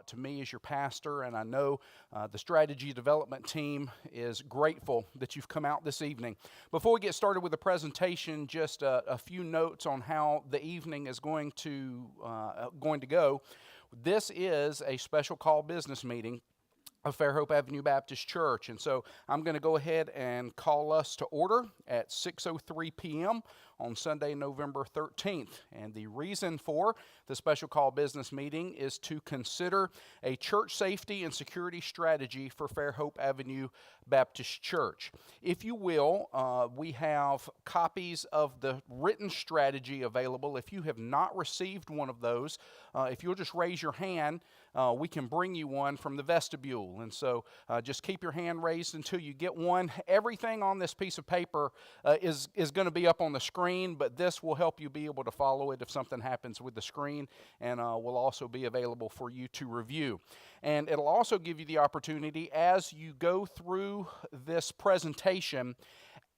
out to me as your pastor, and I know the strategy development team is grateful that you've come out this evening. Before we get started with the presentation, just a few notes on how the evening is going to go. This is a special call business meeting of Fairhope Avenue Baptist Church, and so I'm going to go ahead and call us to order at 6:03 p.m. on Sunday, November 13th. And the reason for the special call business meeting is to consider a church safety and security strategy for Fairhope Avenue Baptist Church. If you will, we have copies of the written strategy available. If you have not received one of those, if you'll just raise your hand, we can bring you one from the vestibule. And so just keep your hand raised until you get one. Everything on this piece of paper is going to be up on the screen, but this will help you be able to follow it if something happens with the screen, and will also be available for you to review. And it'll also give you the opportunity as you go through this presentation,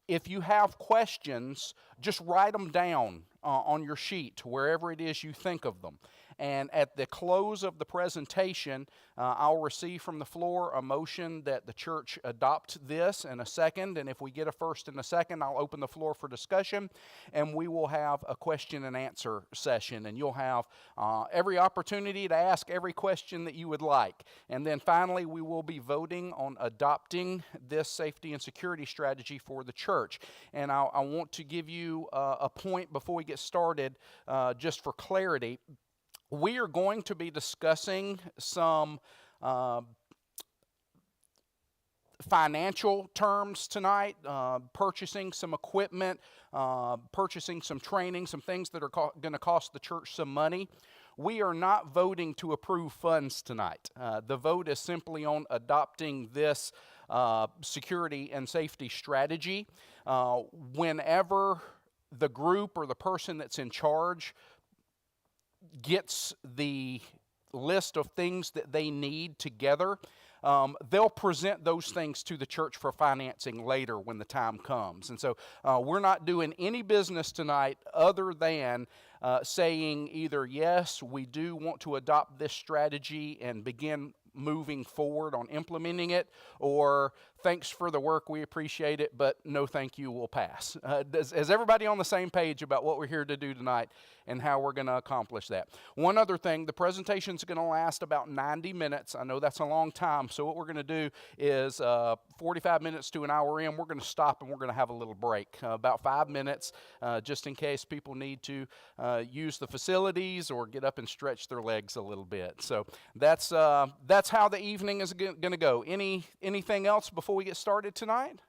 if you have questions, just write them down on your sheet, wherever it is you think of them. And at the close of the presentation, I'll receive from the floor a motion that the church adopt this in a second. And if we get a first and a second, I'll open the floor for discussion. And we will have a question and answer session. And you'll have every opportunity to ask every question that you would like. And then finally, we will be voting on adopting this safety and security strategy for the church. And I want to give you a point before we get started, just for clarity. We are going to be discussing some financial terms tonight, purchasing some equipment, purchasing some training, some things that are going to cost the church some money. We are not voting to approve funds tonight. The vote is simply on adopting this security and safety strategy. Whenever the group or the person that's in charge gets the list of things that they need together, they'll present those things to the church for financing later when the time comes. And so we're not doing any business tonight other than saying either, yes, we do want to adopt this strategy and begin moving forward on implementing it, or thanks for the work, we appreciate it, but no thank you, will pass. Is everybody on the same page about what we're here to do tonight and how we're going to accomplish that? One other thing, the presentation's going to last about 90 minutes. I know that's a long time, so what we're going to do is 45 minutes to an hour in, we're going to stop and we're going to have a little break, about 5 minutes, just in case people need to use the facilities or get up and stretch their legs a little bit. So that's how the evening is going to go. Anything else before we get started tonight?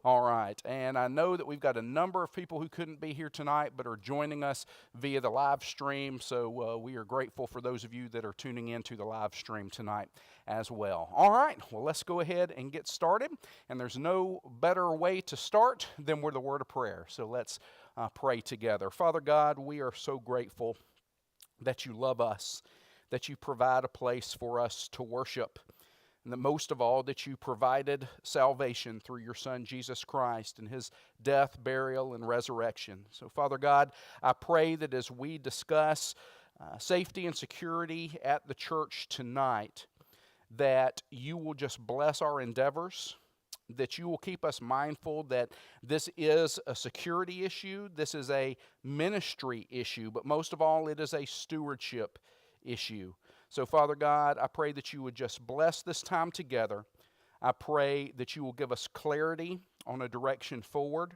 All right, and I know that we've got a number of people who couldn't be here tonight but are joining us via the live stream, so we are grateful for those of you that are tuning in to the live stream tonight as well. All right, well, let's go ahead and get started, and there's no better way to start than with a word of prayer, so let's pray together. Father God, we are so grateful that you love us, that you provide a place for us to worship, and that most of all, that you provided salvation through your Son, Jesus Christ, and his death, burial, and resurrection. So, Father God, I pray that as we discuss safety and security at the church tonight, that you will just bless our endeavors, that you will keep us mindful that this is a security issue, this is a ministry issue, but most of all, it is a stewardship issue. So, Father God, I pray that you would just bless this time together. I pray that you will give us clarity on a direction forward.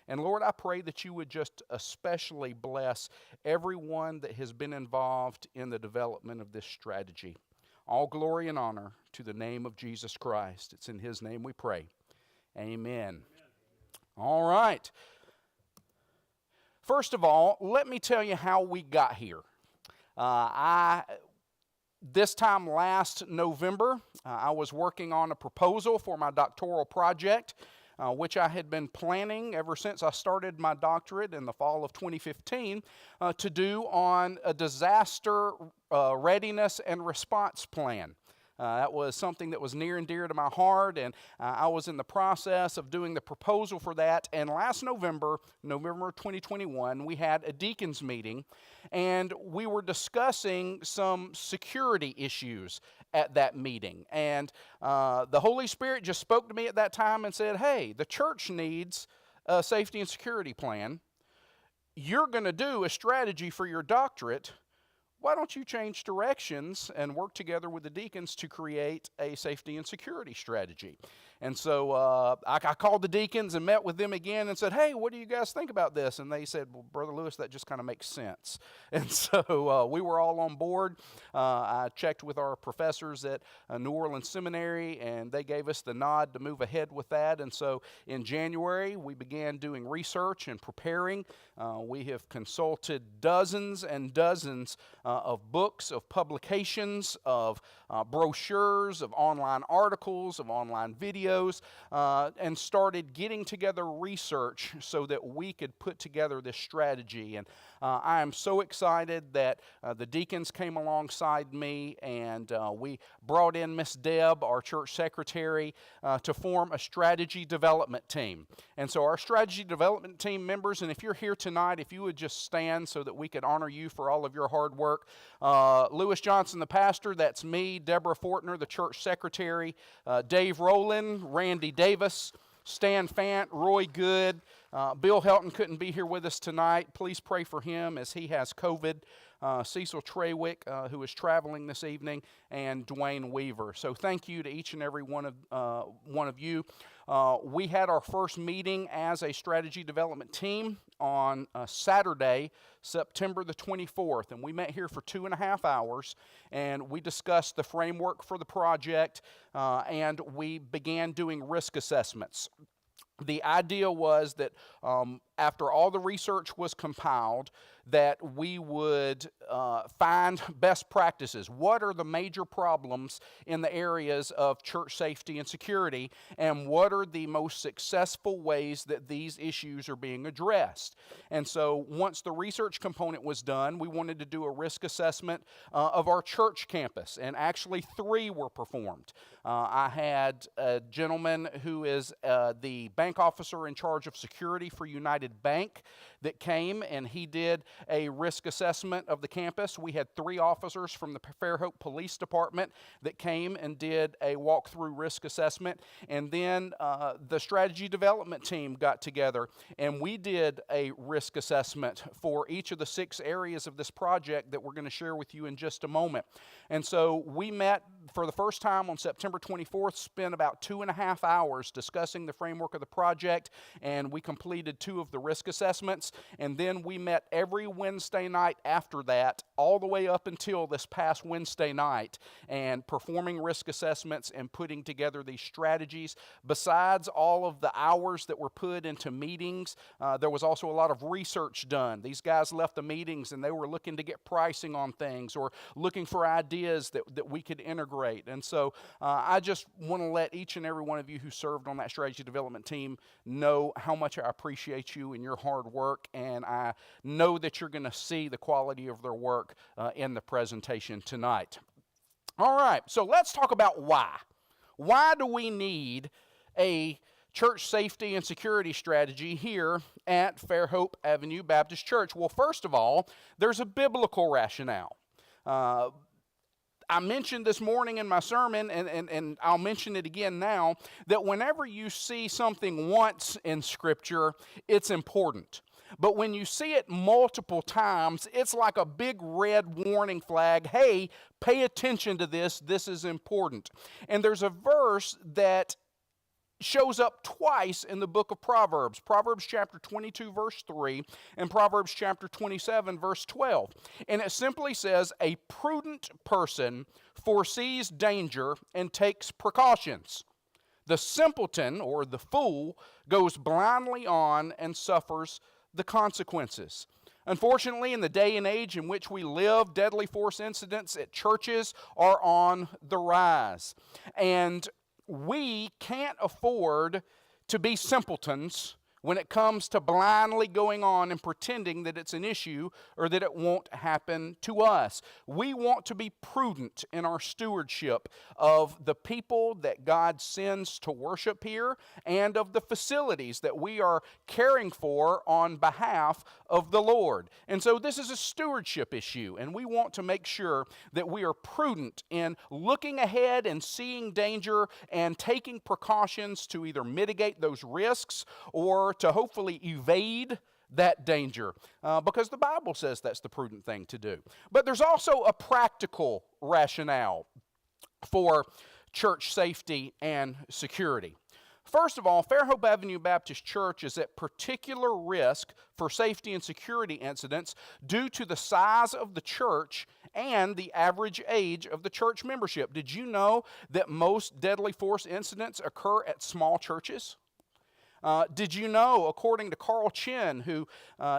And Lord, I pray that you would just especially bless everyone that has been involved in the development of this strategy. All glory and honor to the name of Jesus Christ. It's in his name we pray. Amen. All right. First of all, let me tell you how we got here. This time last November, I was working on a proposal for my doctoral project, which I had been planning ever since I started my doctorate in the fall of 2015, to do on a disaster readiness and response plan. That was something that was near and dear to my heart, and I was in the process of doing the proposal for that. And last November 2021, we had a deacons meeting, and we were discussing some security issues at that meeting. And the Holy Spirit just spoke to me at that time and said, hey, the church needs a safety and security plan. You're going to do a strategy for your doctorate. Why don't you change directions and work together with the deacons to create a safety and security strategy? And so I called the deacons and met with them again and said, hey, what do you guys think about this? And they said, well, Brother Lewis, that just kind of makes sense. And so we were all on board. I checked with our professors at New Orleans Seminary, and they gave us the nod to move ahead with that. And so in January, we began doing research and preparing. We have consulted dozens and dozens of books, of publications, of brochures, of online articles, of online videos, and started getting together research so that we could put together this strategy. And I am so excited that the deacons came alongside me, and we brought in Miss Deb, our church secretary, to form a strategy development team. And so our strategy development team members, and if you're here tonight, if you would just stand so that we could honor you for all of your hard work. Lewis Johnson, the pastor, that's me. Deborah Fortner, the church secretary. Dave Rowland, Randy Davis, Stan Fant, Roy Good. Bill Helton couldn't be here with us tonight. Please pray for him as he has COVID. Cecil Trawick, who is traveling this evening, and Dwayne Weaver. So thank you to each and every one of you. We had our first meeting as a strategy development team on Saturday, September the 24th, and we met here for 2.5 hours, and we discussed the framework for the project, and we began doing risk assessments. The idea was that after all the research was compiled, that we would find best practices. What are the major problems in the areas of church safety and security, and what are the most successful ways that these issues are being addressed? And so once the research component was done, we wanted to do a risk assessment of our church campus, and actually 3 were performed. I had a gentleman who is the bank officer in charge of security for United Bank that came, and he did a risk assessment of the campus. We had 3 officers from the Fairhope Police Department that came and did a walkthrough risk assessment. And then the strategy development team got together, and we did a risk assessment for each of the 6 areas of this project that we're going to share with you in just a moment. And so we met for the first time on September 24th, spent about 2.5 hours discussing the framework of the project, and we completed 2 of the risk assessments. And then we met every Wednesday night after that, all the way up until this past Wednesday night, and performing risk assessments and putting together these strategies. Besides all of the hours that were put into meetings, there was also a lot of research done. These guys left the meetings and they were looking to get pricing on things or looking for ideas that we could integrate. And so I just want to let each and every one of you who served on that strategy development team know how much I appreciate you and your hard work, and I know that you're going to see the quality of their work in the presentation tonight. All right, so let's talk about why. Why do we need a church safety and security strategy here at Fairhope Avenue Baptist Church? Well, first of all, there's a biblical rationale. I mentioned this morning in my sermon, and I'll mention it again now, that whenever you see something once in Scripture, it's important. But when you see it multiple times, it's like a big red warning flag. Hey, pay attention to this. This is important. And there's a verse that shows up twice in the book of Proverbs. Proverbs chapter 22, verse 3, and Proverbs chapter 27, verse 12. And it simply says, a prudent person foresees danger and takes precautions. The simpleton, or the fool, goes blindly on and suffers the consequences. Unfortunately, in the day and age in which we live, deadly force incidents at churches are on the rise. And we can't afford to be simpletons when it comes to blindly going on and pretending that it's an issue or that it won't happen to us. We want to be prudent in our stewardship of the people that God sends to worship here and of the facilities that we are caring for on behalf of the Lord. And so this is a stewardship issue, and we want to make sure that we are prudent in looking ahead and seeing danger and taking precautions to either mitigate those risks or to hopefully evade that danger, because the Bible says that's the prudent thing to do. But there's also a practical rationale for church safety and security. First of all, Fairhope Avenue Baptist Church is at particular risk for safety and security incidents due to the size of the church and the average age of the church membership. Did you know that most deadly force incidents occur at small churches? Did you know, according to Carl Chin, who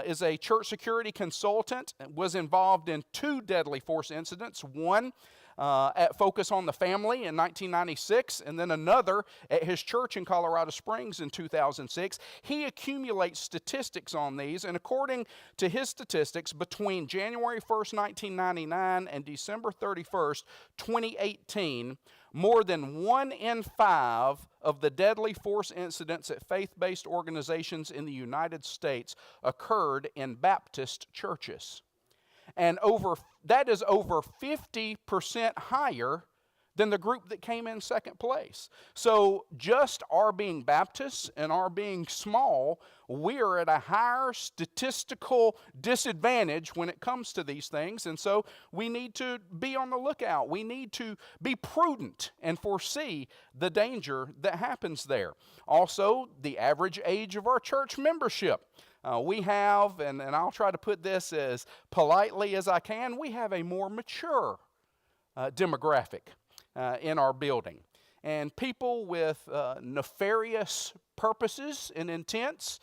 is a church security consultant, was involved in 2 deadly force incidents, one at Focus on the Family in 1996, and then another at his church in Colorado Springs in 2006. He accumulates statistics on these, and according to his statistics, between January 1st, 1999 and December 31st, 2018, more than 1 in 5 of the deadly force incidents at faith-based organizations in the United States occurred in Baptist churches. And that is over 50% higher than the group that came in second place. So just our being Baptists and our being small, we are at a higher statistical disadvantage when it comes to these things. And so we need to be on the lookout. We need to be prudent and foresee the danger that happens there. Also, the average age of our church membership. We have, and I'll try to put this as politely as I can, we have a more mature demographic in our building. And people with nefarious purposes and intents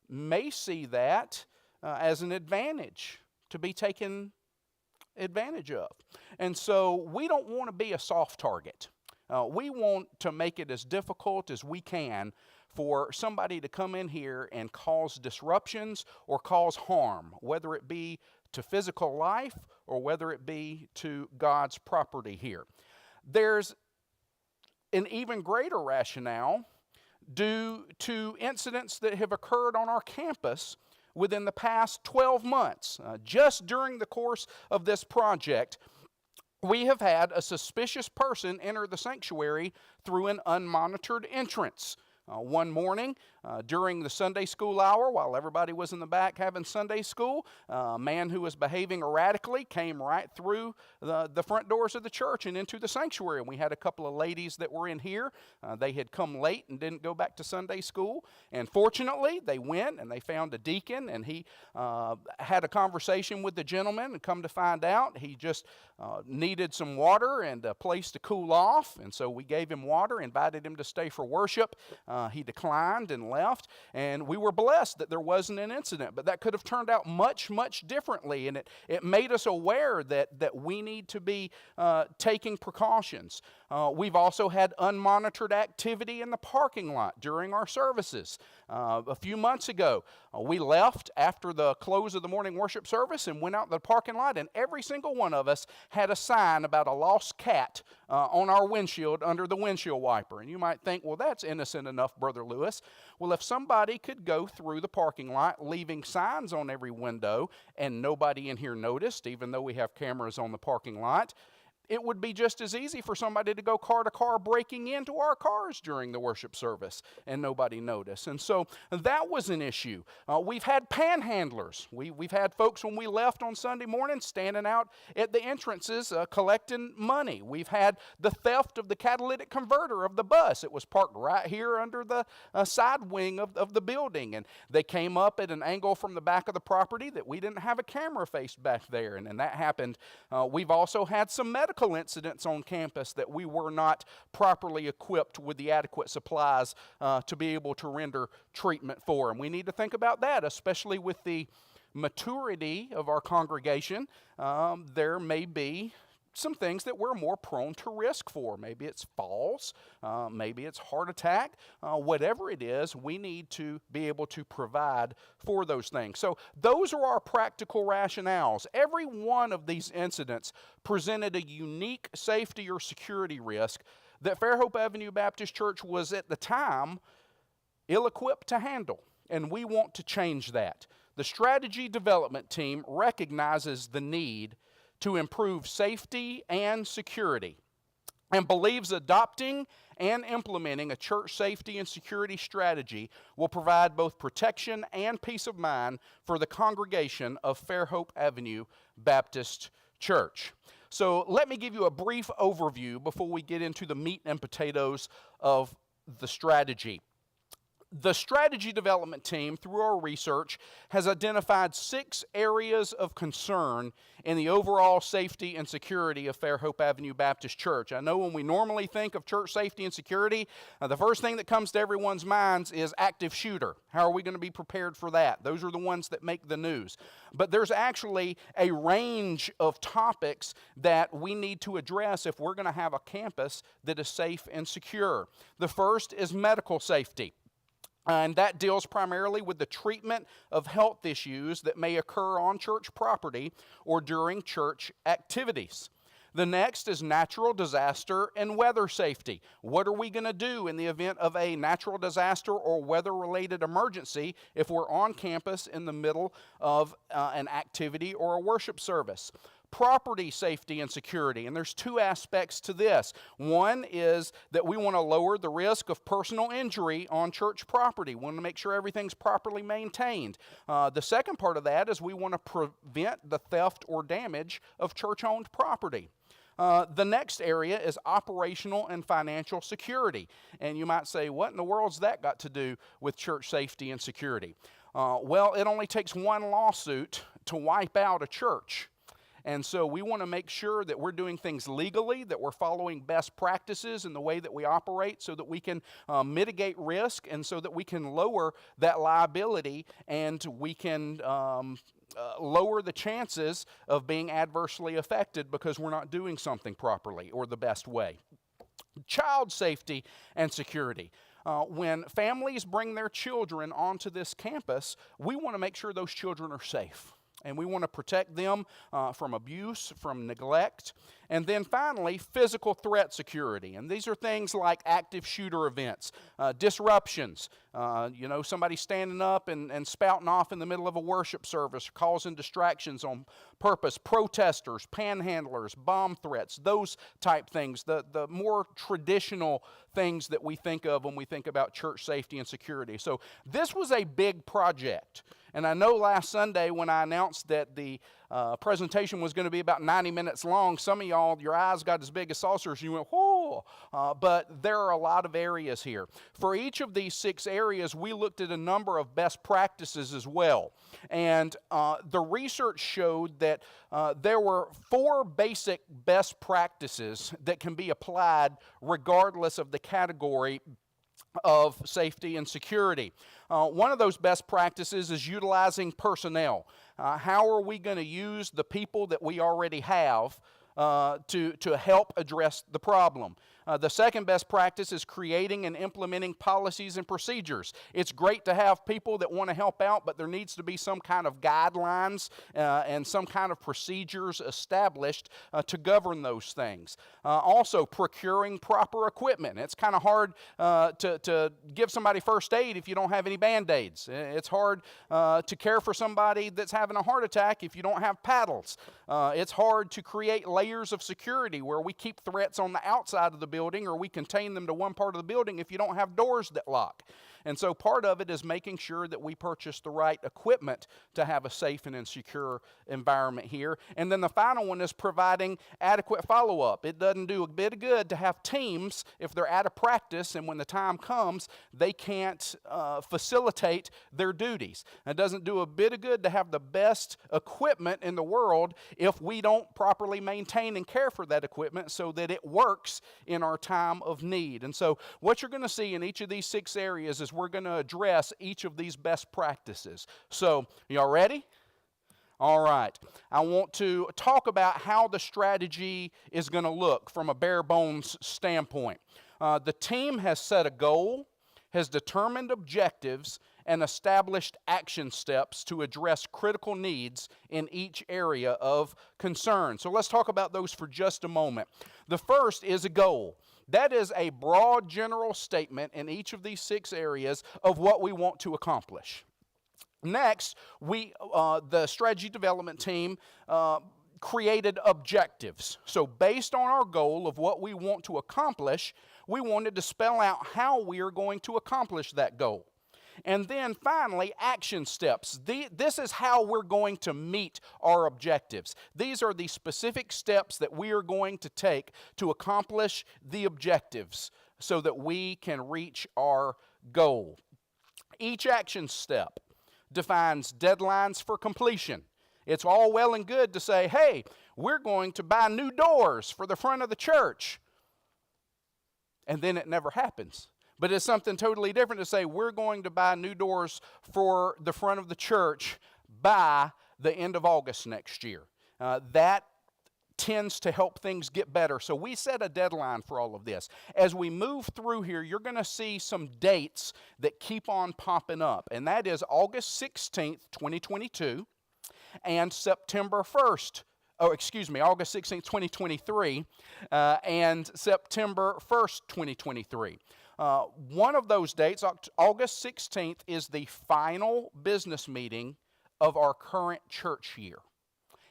may see that as an advantage to be taken advantage of. And so we don't want to be a soft target. We want to make it as difficult as we can for somebody to come in here and cause disruptions or cause harm, whether it be to physical life or whether it be to God's property here. There's an even greater rationale due to incidents that have occurred on our campus within the past 12 months. Just during the course of this project, we have had a suspicious person enter the sanctuary through an unmonitored entrance. One morning during the Sunday school hour, while everybody was in the back having Sunday school, a man who was behaving erratically came right through the front doors of the church and into the sanctuary. And we had a couple of ladies that were in here. They had come late and didn't go back to Sunday school. And fortunately, they went and they found a deacon, and he had a conversation with the gentleman, and come to find out he just needed some water and a place to cool off. And so we gave him water, invited him to stay for worship. He declined and left, and we were blessed that there wasn't an incident, but that could have turned out much, much differently, and it made us aware that we need to be taking precautions. We've also had unmonitored activity in the parking lot during our services. A few months ago, we left after the close of the morning worship service and went out in the parking lot, and every single one of us had a sign about a lost cat on our windshield under the windshield wiper. And you might think, well, that's innocent enough, Brother Lewis. Well, if somebody could go through the parking lot leaving signs on every window and nobody in here noticed, even though we have cameras on the parking lot, it would be just as easy for somebody to go car to car breaking into our cars during the worship service and nobody noticed. And so that was an issue. We've had panhandlers. We've had folks when we left on Sunday morning standing out at the entrances collecting money. We've had the theft of the catalytic converter of the bus. It was parked right here under the side wing of the building, and they came up at an angle from the back of the property that we didn't have a camera faced back there, and that happened. We've also had some medical incidents on campus that we were not properly equipped with the adequate supplies to be able to render treatment for. And we need to think about that, especially with the maturity of our congregation. There may be some things that we're more prone to risk for. Maybe it's falls, maybe it's heart attack, whatever it is, we need to be able to provide for those things. So those are our practical rationales. Every one of these incidents presented a unique safety or security risk that Fairhope Avenue Baptist Church was at the time ill-equipped to handle, and we want to change that. The strategy development team recognizes the need to improve safety and security and believes adopting and implementing a church safety and security strategy will provide both protection and peace of mind for the congregation of Fairhope Avenue Baptist Church. So let me give you a brief overview before we get into the meat and potatoes of the strategy. The strategy development team, through our research, has identified 6 areas of concern in the overall safety and security of Fairhope Avenue Baptist Church. I know when we normally think of church safety and security, the first thing that comes to everyone's minds is active shooter. How are we going to be prepared for that? Those are the ones that make the news. But there's actually a range of topics that we need to address if we're going to have a campus that is safe and secure. The first is medical safety. And that deals primarily with the treatment of health issues that may occur on church property or during church activities. The next is natural disaster and weather safety. What are we going to do in the event of a natural disaster or weather-related emergency if we're on campus in the middle of an activity or a worship service? Property safety and security, and there's 2 aspects to this. One is that we want to lower the risk of personal injury on church property. We want to make sure everything's properly maintained. The second part of that is we want to prevent the theft or damage of church-owned property. The next area is operational and financial security. And you might say, what in the world's that got to do with church safety and security? Well, it only takes one lawsuit to wipe out a church. And so we want to make sure that we're doing things legally, that we're following best practices in the way that we operate so that we can mitigate risk and so that we can lower that liability and we can lower the chances of being adversely affected because we're not doing something properly or the best way. Child safety and security. When families bring their children onto this campus, we want to make sure those children are safe. And we want to protect them from abuse, from neglect. And then finally, physical threat security. And these are things like active shooter events, disruptions, somebody standing up and spouting off in the middle of a worship service, causing distractions on purpose, protesters, panhandlers, bomb threats, those type things, the more traditional things that we think of when we think about church safety and security. So this was a big project. And I know last Sunday when I announced that the presentation was going to be about 90 minutes long, some of y'all, your eyes got as big as saucers, and you went, whoa! But there are a lot of areas here. For each of these 6 areas, we looked at a number of best practices as well. And the research showed that there were 4 basic best practices that can be applied regardless of the category of safety and security. One of those best practices is utilizing personnel. How are we going to use the people that we already have to help address the problem? The second best practice is creating and implementing policies and procedures. It's great to have people that want to help out, but there needs to be some kind of guidelines and some kind of procedures established to govern those things. Also, procuring proper equipment. It's kind of hard to give somebody first aid if you don't have any Band-Aids. It's hard to care for somebody that's having a heart attack if you don't have paddles. It's hard to create layers of security where we keep threats on the outside of the building or we contain them to one part of the building if you don't have doors that lock. And so part of it is making sure that we purchase the right equipment to have a safe and secure environment here. And then the final one is providing adequate follow-up. It doesn't do a bit of good to have teams, if they're out of practice and when the time comes, they can't facilitate their duties. It doesn't do a bit of good to have the best equipment in the world if we don't properly maintain and care for that equipment so that it works in our time of need. And so what you're going to see in each of these 6 areas is we're going to address each of these best practices. So, y'all ready? All right. I want to talk about how the strategy is going to look from a bare bones standpoint. The team has set a goal, has determined objectives, and established action steps to address critical needs in each area of concern. So let's talk about those for just a moment. The first is a goal. That is a broad general statement in each of these 6 areas of what we want to accomplish. Next, the strategy development team created objectives. So based on our goal of what we want to accomplish, we wanted to spell out how we are going to accomplish that goal. And then finally, action steps. This is how we're going to meet our objectives. These are the specific steps that we are going to take to accomplish the objectives so that we can reach our goal. Each action step defines deadlines for completion. It's all well and good to say, hey, we're going to buy new doors for the front of the church. And then it never happens. But it's something totally different to say we're going to buy new doors for the front of the church by the end of August next year. That tends to help things get better. So we set a deadline for all of this. As we move through here, you're going to see some dates that keep on popping up. And that is August 16th, 2022 and September 1st. August 16th, 2023 and September 1st, 2023. One of those dates, August 16th, is the final business meeting of our current church year.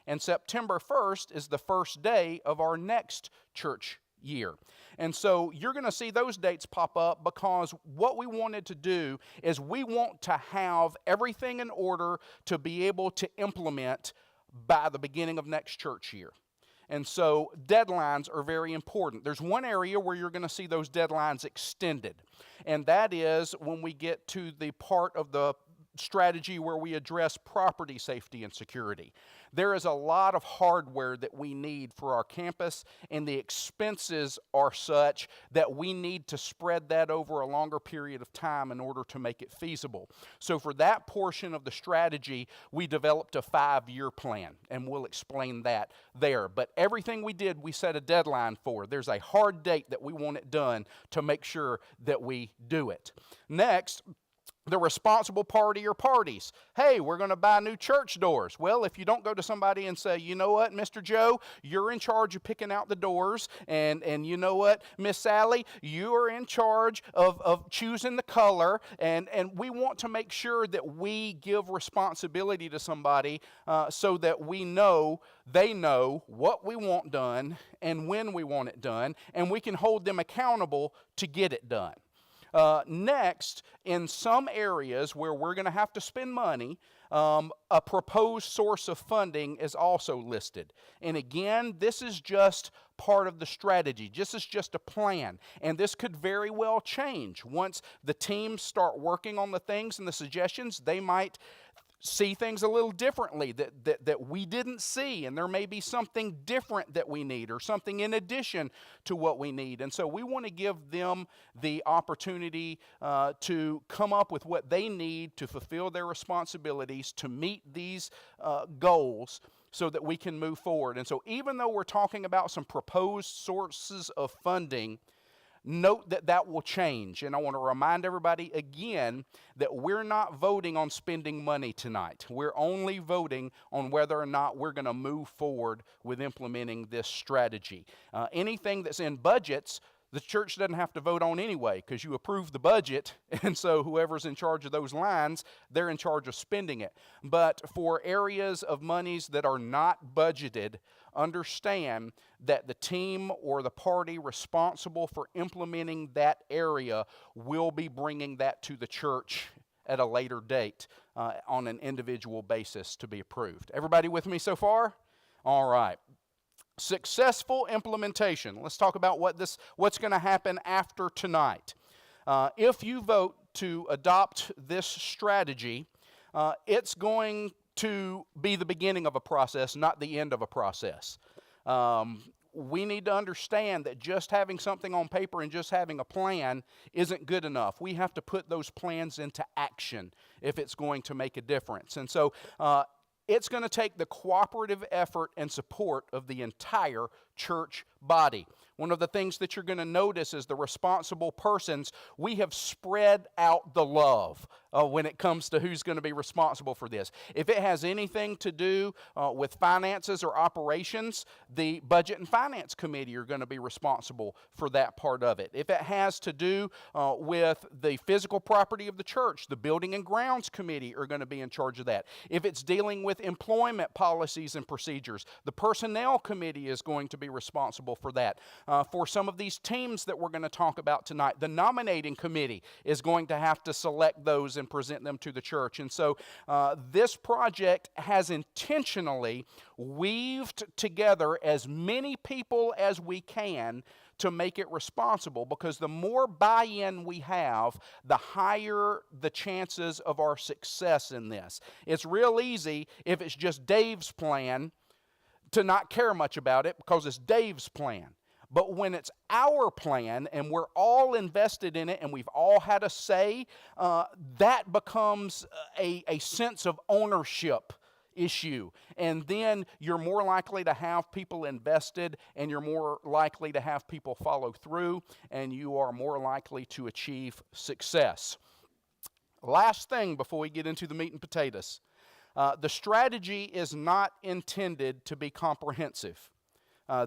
And September 1st is the first day of our next church year. And so you're going to see those dates pop up because what we wanted to do is we want to have everything in order to be able to implement by the beginning of next church year. And so deadlines are very important. There's one area where you're going to see those deadlines extended, and that is when we get to the part of the strategy where we address property safety and security. There is a lot of hardware that we need for our campus, and the expenses are such that we need to spread that over a longer period of time in order to make it feasible. So for that portion of the strategy, we developed a 5-year plan, and we'll explain that there. But everything we did, we set a deadline for. There's a hard date that we want it done to make sure that we do it. Next, the responsible party or parties. Hey, we're going to buy new church doors. Well, if you don't go to somebody and say, you know what, Mr. Joe, you're in charge of picking out the doors, and you know what, Miss Sally, you are in charge of choosing the color, and we want to make sure that we give responsibility to somebody so that they know what we want done and when we want it done, and we can hold them accountable to get it done. Next, in some areas where we're going to have to spend money, a proposed source of funding is also listed. And again, this is just part of the strategy. This is just a plan. And this could very well change. Once the teams start working on the things and the suggestions, they might see things a little differently that we didn't see, and there may be something different that we need or something in addition to what we need. And so we want to give them the opportunity to come up with what they need to fulfill their responsibilities to meet these goals so that we can move forward. And so even though we're talking about some proposed sources of funding, note that will change. And I want to remind everybody again that we're not voting on spending money tonight. We're only voting on whether or not we're going to move forward with implementing this strategy. Anything that's in budgets, the church doesn't have to vote on anyway because you approve the budget, and so whoever's in charge of those lines, they're in charge of spending it. But for areas of monies that are not budgeted, understand that the team or the party responsible for implementing that area will be bringing that to the church at a later date on an individual basis to be approved. Everybody with me so far? All right. Successful implementation. Let's talk about what's going to happen after tonight. If you vote to adopt this strategy, it's going to be the beginning of a process, not the end of a process. We need to understand that just having something on paper and just having a plan isn't good enough. We have to put those plans into action if it's going to make a difference. And so It's going to take the cooperative effort and support of the entire church body. One of the things that you're going to notice is the responsible persons, we have spread out the love when it comes to who's going to be responsible for this. If it has anything to do with finances or operations, the Budget and Finance Committee are going to be responsible for that part of it. If it has to do with the physical property of the church, the Building and Grounds Committee are going to be in charge of that. If it's dealing with employment policies and procedures, the Personnel Committee is going to be responsible for that. For some of these teams that we're going to talk about tonight, the Nominating Committee is going to have to select those and present them to the church. And so this project has intentionally weaved together as many people as we can to make it responsible, because the more buy-in we have, the higher the chances of our success in this. It's real easy if it's just Dave's plan to not care much about it because it's Dave's plan. But when it's our plan and we're all invested in it and we've all had a say, that becomes a sense of ownership issue. And then you're more likely to have people invested, and you're more likely to have people follow through, and you are more likely to achieve success. Last thing before we get into the meat and potatoes. The strategy is not intended to be comprehensive.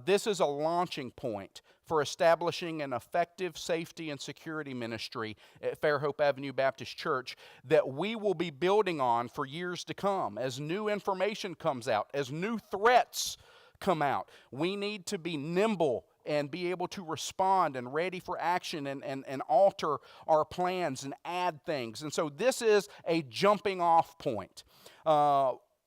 This is a launching point for establishing an effective safety and security ministry at Fairhope Avenue Baptist Church that we will be building on for years to come. As new information comes out, as new threats come out, we need to be nimble and be able to respond and ready for action and alter our plans and add things. And so this is a jumping off point.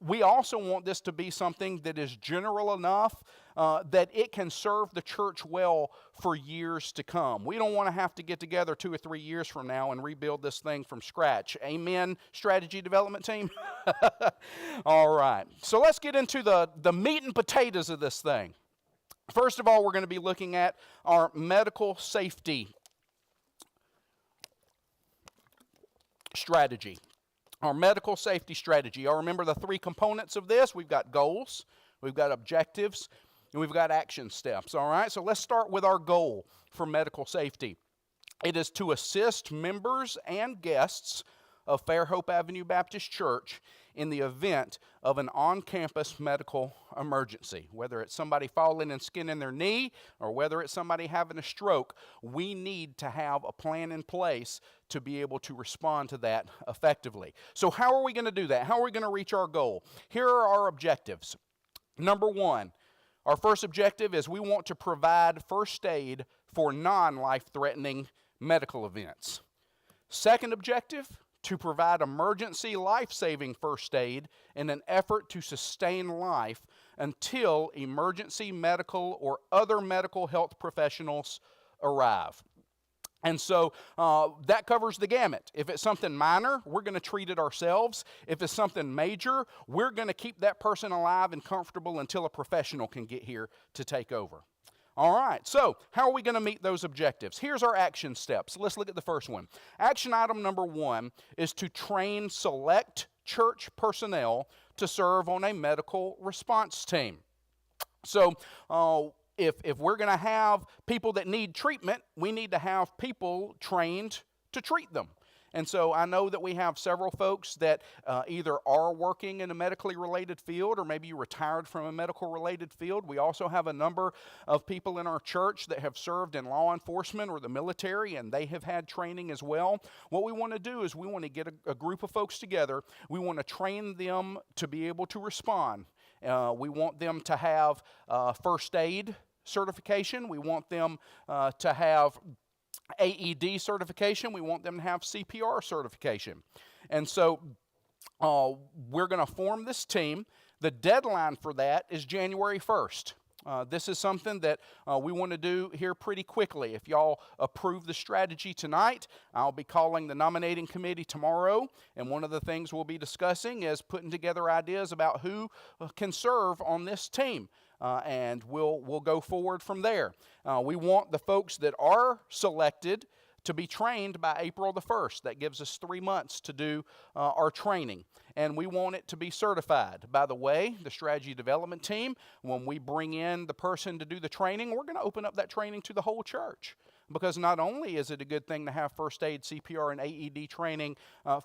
We also want this to be something that is general enough that it can serve the church well for years to come. We don't want to have to get together 2 or 3 years from now and rebuild this thing from scratch. Amen, strategy development team? All right. So let's get into the meat and potatoes of this thing. First of all, we're going to be looking at our medical safety strategy. Our medical safety strategy. I'll remember the 3 components of this. We've got goals, we've got objectives, and we've got action steps. All right, so let's start with our goal for medical safety. It is to assist members and guests of Fairhope Avenue Baptist Church in the event of an on-campus medical emergency. Whether it's somebody falling and skinning their knee or whether it's somebody having a stroke, we need to have a plan in place to be able to respond to that effectively. So how are we going to do that? How are we going to reach our goal? Here are our objectives. Number 1, our first objective is we want to provide first aid for non-life-threatening medical events. Second objective, to provide emergency life-saving first aid in an effort to sustain life until emergency medical or other medical health professionals arrive. And so that covers the gamut. If it's something minor, we're going to treat it ourselves. If it's something major, we're going to keep that person alive and comfortable until a professional can get here to take over. All right, so how are we going to meet those objectives? Here's our action steps. Let's look at the first one. Action item number 1 is to train select church personnel to serve on a medical response team. So if we're going to have people that need treatment, we need to have people trained to treat them. And so I know that we have several folks that either are working in a medically related field or maybe you retired from a medical related field. We also have a number of people in our church that have served in law enforcement or the military, and they have had training as well. What we want to do is we want to get a group of folks together. We want to train them to be able to respond. We want them to have first aid certification. We want them to have AED certification. We want them to have CPR certification. And so we're going to form this team. The deadline for that is January 1st. This is something that we want to do here pretty quickly. If y'all approve the strategy tonight, I'll be calling the nominating committee tomorrow, and one of the things we'll be discussing is putting together ideas about who can serve on this team. And we'll go forward from there. We want the folks that are selected to be trained by April the 1st. That gives us 3 months to do our training, and we want it to be certified. By the way, the strategy development team, when we bring in the person to do the training, we're going to open up that training to the whole church. Because not only is it a good thing to have first aid, CPR, and AED training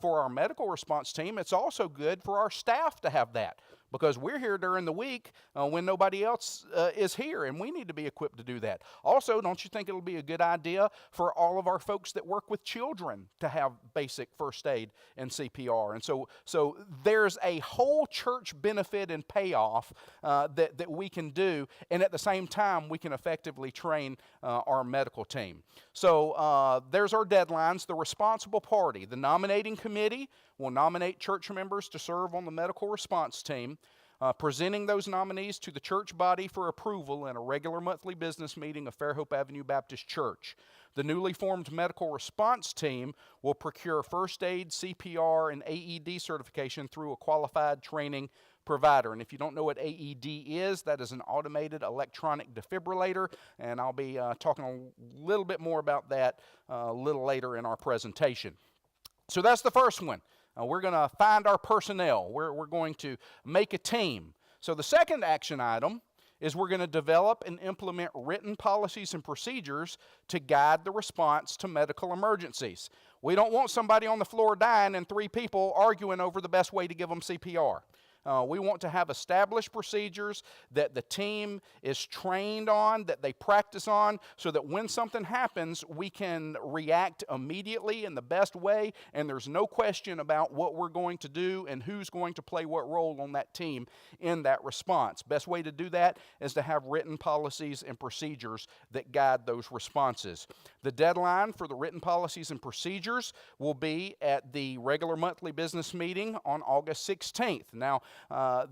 for our medical response team, it's also good for our staff to have that. Because we're here during the week when nobody else is here, and we need to be equipped to do that. Also, don't you think it'll be a good idea for all of our folks that work with children to have basic first aid and CPR? And so there's a whole church benefit and payoff that we can do, and at the same time, we can effectively train our medical team. So there's our deadlines. The responsible party, the nominating committee, will nominate church members to serve on the medical response team, presenting those nominees to the church body for approval in a regular monthly business meeting of Fairhope Avenue Baptist Church. The newly formed medical response team will procure first aid, CPR, and AED certification through a qualified training provider. And if you don't know what AED is, that is an automated electronic defibrillator, and I'll be talking a little bit more about that a little later in our presentation. So that's the first one. We're going to find our personnel. We're going to make a team. So the second action item is we're going to develop and implement written policies and procedures to guide the response to medical emergencies. We don't want somebody on the floor dying and 3 people arguing over the best way to give them CPR. We want to have established procedures that the team is trained on, that they practice on, so that when something happens, we can react immediately in the best way, and there's no question about what we're going to do and who's going to play what role on that team in that response. Best way to do that is to have written policies and procedures that guide those responses. The deadline for the written policies and procedures will be at the regular monthly business meeting on August 16th. Now,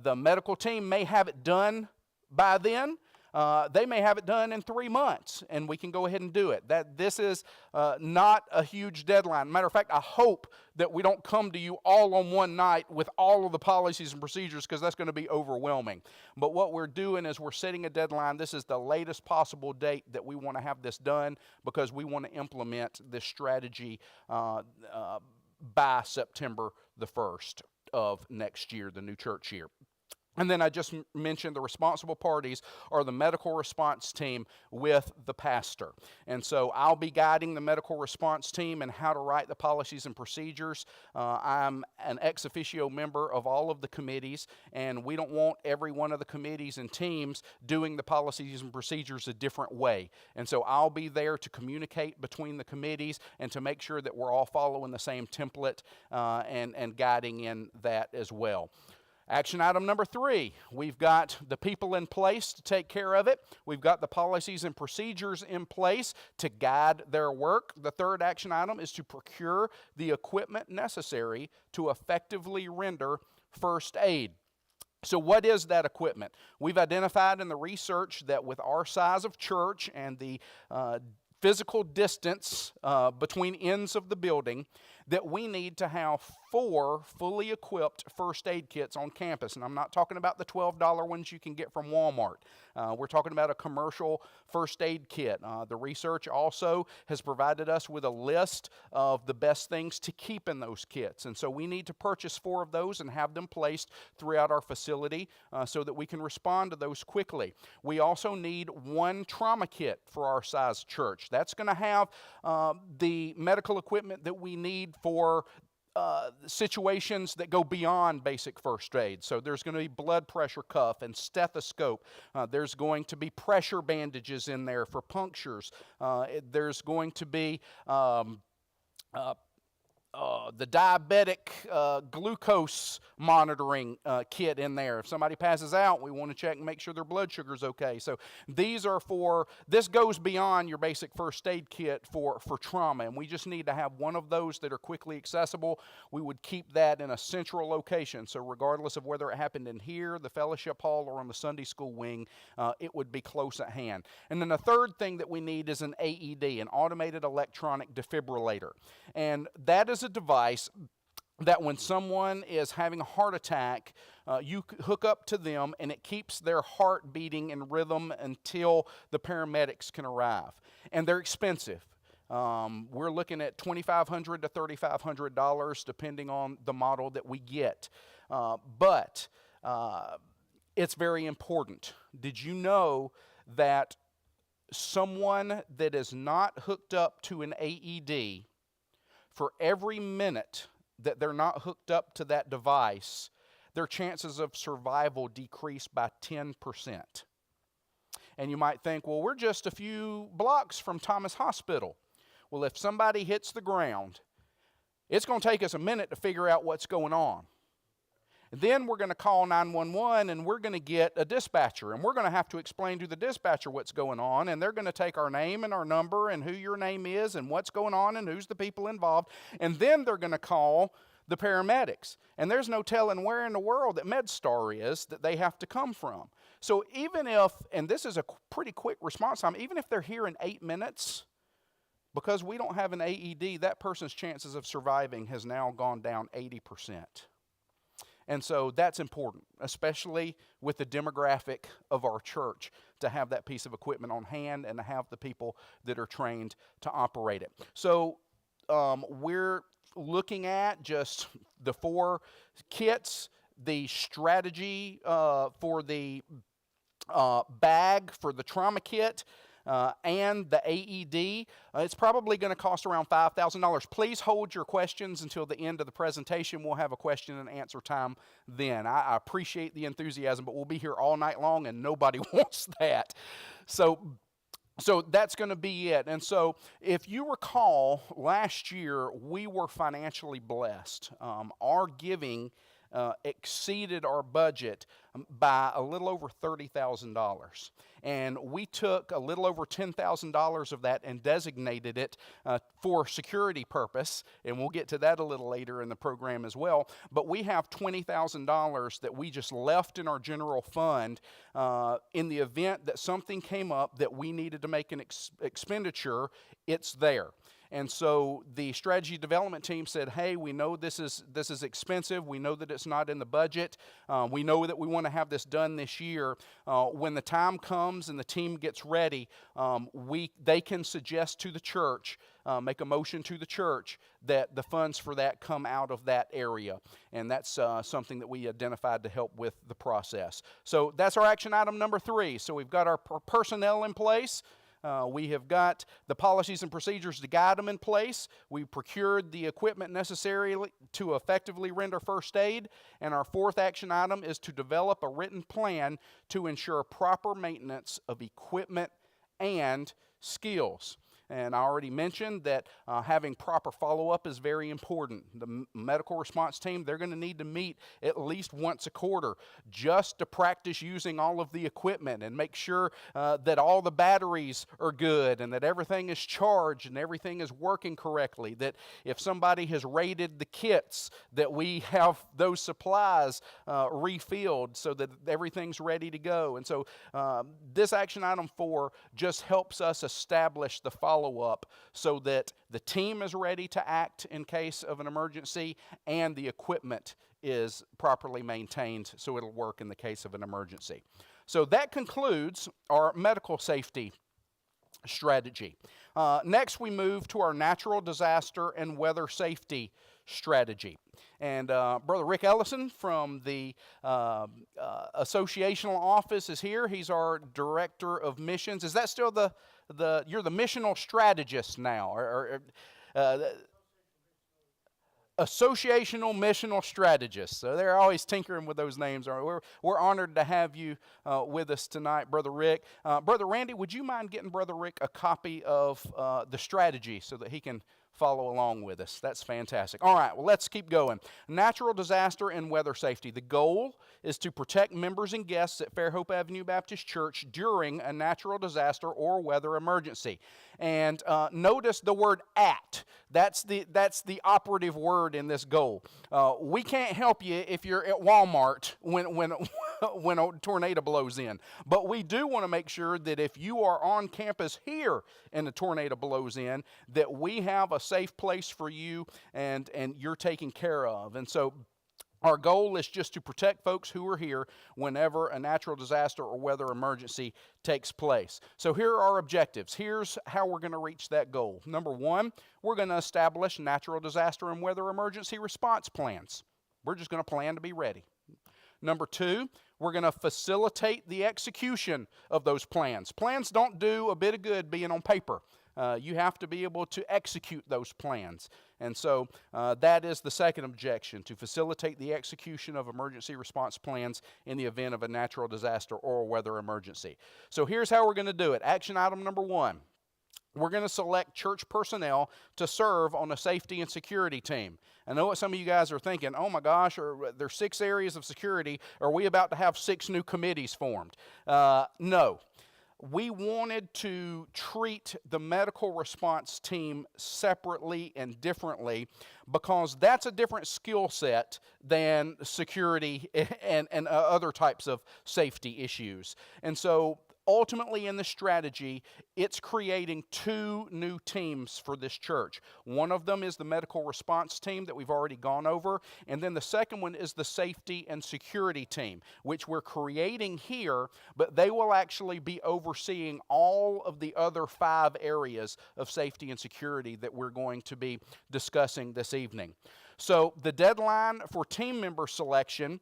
the medical team may have it done by then. They may have it done in 3 months, and we can go ahead and do it. This is not a huge deadline. Matter of fact, I hope that we don't come to you all on one night with all of the policies and procedures, because that's going to be overwhelming. But what we're doing is we're setting a deadline. This is the latest possible date that we want to have this done, because we want to implement this strategy by September the 1st of next year, the new church year. And then I just mentioned the responsible parties are the medical response team with the pastor. And so I'll be guiding the medical response team in how to write the policies and procedures. I'm an ex officio member of all of the committees, and we don't want every one of the committees and teams doing the policies and procedures a different way. And so I'll be there to communicate between the committees and to make sure that we're all following the same template and guiding in that as well. Action item number 3, we've got the people in place to take care of it. We've got the policies and procedures in place to guide their work. The third action item is to procure the equipment necessary to effectively render first aid. So what is that equipment? We've identified in the research that with our size of church and the physical distance between ends of the building, that we need to have 4 fully equipped first aid kits on campus. And I'm not talking about the $12 ones you can get from Walmart. We're talking about a commercial first aid kit. The research also has provided us with a list of the best things to keep in those kits. And so we need to purchase 4 of those and have them placed throughout our facility so that we can respond to those quickly. We also need 1 trauma kit for our size church. That's going to have the medical equipment that we need for situations that go beyond basic first aid. So there's going to be blood pressure cuff and stethoscope. There's going to be pressure bandages in there for punctures. There's going to be the diabetic glucose monitoring kit in there. If somebody passes out, we want to check and make sure their blood sugar's okay. So this goes beyond your basic first aid kit for trauma, and we just need to have 1 of those that are quickly accessible. We would keep that in a central location, so regardless of whether it happened in here, the fellowship hall, or on the Sunday school wing, it would be close at hand. And then the third thing that we need is an AED, an automated electronic defibrillator. And that is a device that when someone is having a heart attack, you hook up to them and it keeps their heart beating in rhythm until the paramedics can arrive. And they're expensive. We're looking at $2,500 to $3,500 depending on the model that we get. But it's very important. Did you know that someone that is not hooked up to an AED, for every minute that they're not hooked up to that device, their chances of survival decrease by 10%? And you might think, well, we're just a few blocks from Thomas Hospital. Well, if somebody hits the ground, it's going to take us a minute to figure out what's going on. And then we're going to call 911 and we're going to get a dispatcher, and we're going to have to explain to the dispatcher what's going on, and they're going to take our name and our number and who your name is and what's going on and who's the people involved, and then they're going to call the paramedics. And there's no telling where in the world that MedStar is that they have to come from. So even if, and this is a pretty quick response time, even if they're here in 8 minutes, because we don't have an AED, that person's chances of surviving has now gone down 80%. And so that's important, especially with the demographic of our church, to have that piece of equipment on hand and to have the people that are trained to operate it. So we're looking at just the 4 kits, the strategy for the bag for the trauma kit, and the AED. It's probably going to cost around $5,000. Please hold your questions until the end of the presentation. We'll have a question and answer time then. I appreciate the enthusiasm, but we'll be here all night long, and nobody wants that. So that's going to be it. And so if you recall, last year we were financially blessed. Our giving exceeded our budget by a little over $30,000. And we took a little over $10,000 of that and designated it for security purpose, and we'll get to that a little later in the program as well. But we have $20,000 that we just left in our general fund in the event that something came up that we needed to make an expenditure. It's there. And so the strategy development team said, hey, we know this is expensive. We know that it's not in the budget. We know that we want to have this done this year. When the time comes and the team gets ready, they can suggest to the church, make a motion to the church that the funds for that come out of that area. And that's something that we identified to help with the process. So that's our action item number 3. So we've got our personnel in place. We have got the policies and procedures to guide them in place. We procured the equipment necessary to effectively render first aid. And our 4th action item is to develop a written plan to ensure proper maintenance of equipment and skills. And I already mentioned that having proper follow-up is very important. The medical response team, they're going to need to meet at least once a quarter just to practice using all of the equipment and make sure that all the batteries are good and that everything is charged and everything is working correctly. That if somebody has raided the kits, that we have those supplies refilled so that everything's ready to go. And so this action item 4 just helps us establish the follow-up so that the team is ready to act in case of an emergency and the equipment is properly maintained so it'll work in the case of an emergency. So that concludes our medical safety strategy. Next, we move to our natural disaster and weather safety strategy. And Brother Rick Ellison from the associational office is here. He's our director of missions. Is that still you're the missional strategist now, associational missional strategist. So they're always tinkering with those names. We're honored to have you with us tonight, Brother Rick. Brother Randy, would you mind getting Brother Rick a copy of the strategy so that he can follow along with us? That's fantastic. All right, well, let's keep going. Natural disaster and weather safety. The goal is to protect members and guests at Fairhope Avenue Baptist Church during a natural disaster or weather emergency. And notice the word "at." That's the operative word in this goal. We can't help you if you're at Walmart when a tornado blows in. But we do want to make sure that if you are on campus here and a tornado blows in, that we have a safe place for you and you're taken care of. And so Our goal is just to protect folks who are here whenever a natural disaster or weather emergency takes place. So here are our objectives. Here's how we're going to reach that goal. Number one, we're going to establish natural disaster and weather emergency response plans. We're just going to plan to be ready. Number two, we're going to facilitate the execution of those plans. Plans don't do a bit of good being on paper. You have to be able to execute those plans. And so that is the second objection, to facilitate the execution of emergency response plans in the event of a natural disaster or a weather emergency. So here's how we're going to do it. Action item number one. We're going to select church personnel to serve on a safety and security team. I know what some of you guys are thinking, oh my gosh, there's 6 areas of security. Are we about to have 6 new committees formed? No. We wanted to treat the medical response team separately and differently because that's a different skill set than security and other types of safety issues. And so ultimately in the strategy, it's creating 2 new teams for this church. One of them is the medical response team that we've already gone over, and then the second one is the safety and security team, which we're creating here, but they will actually be overseeing all of the other 5 areas of safety and security that we're going to be discussing this evening. So the deadline for team member selection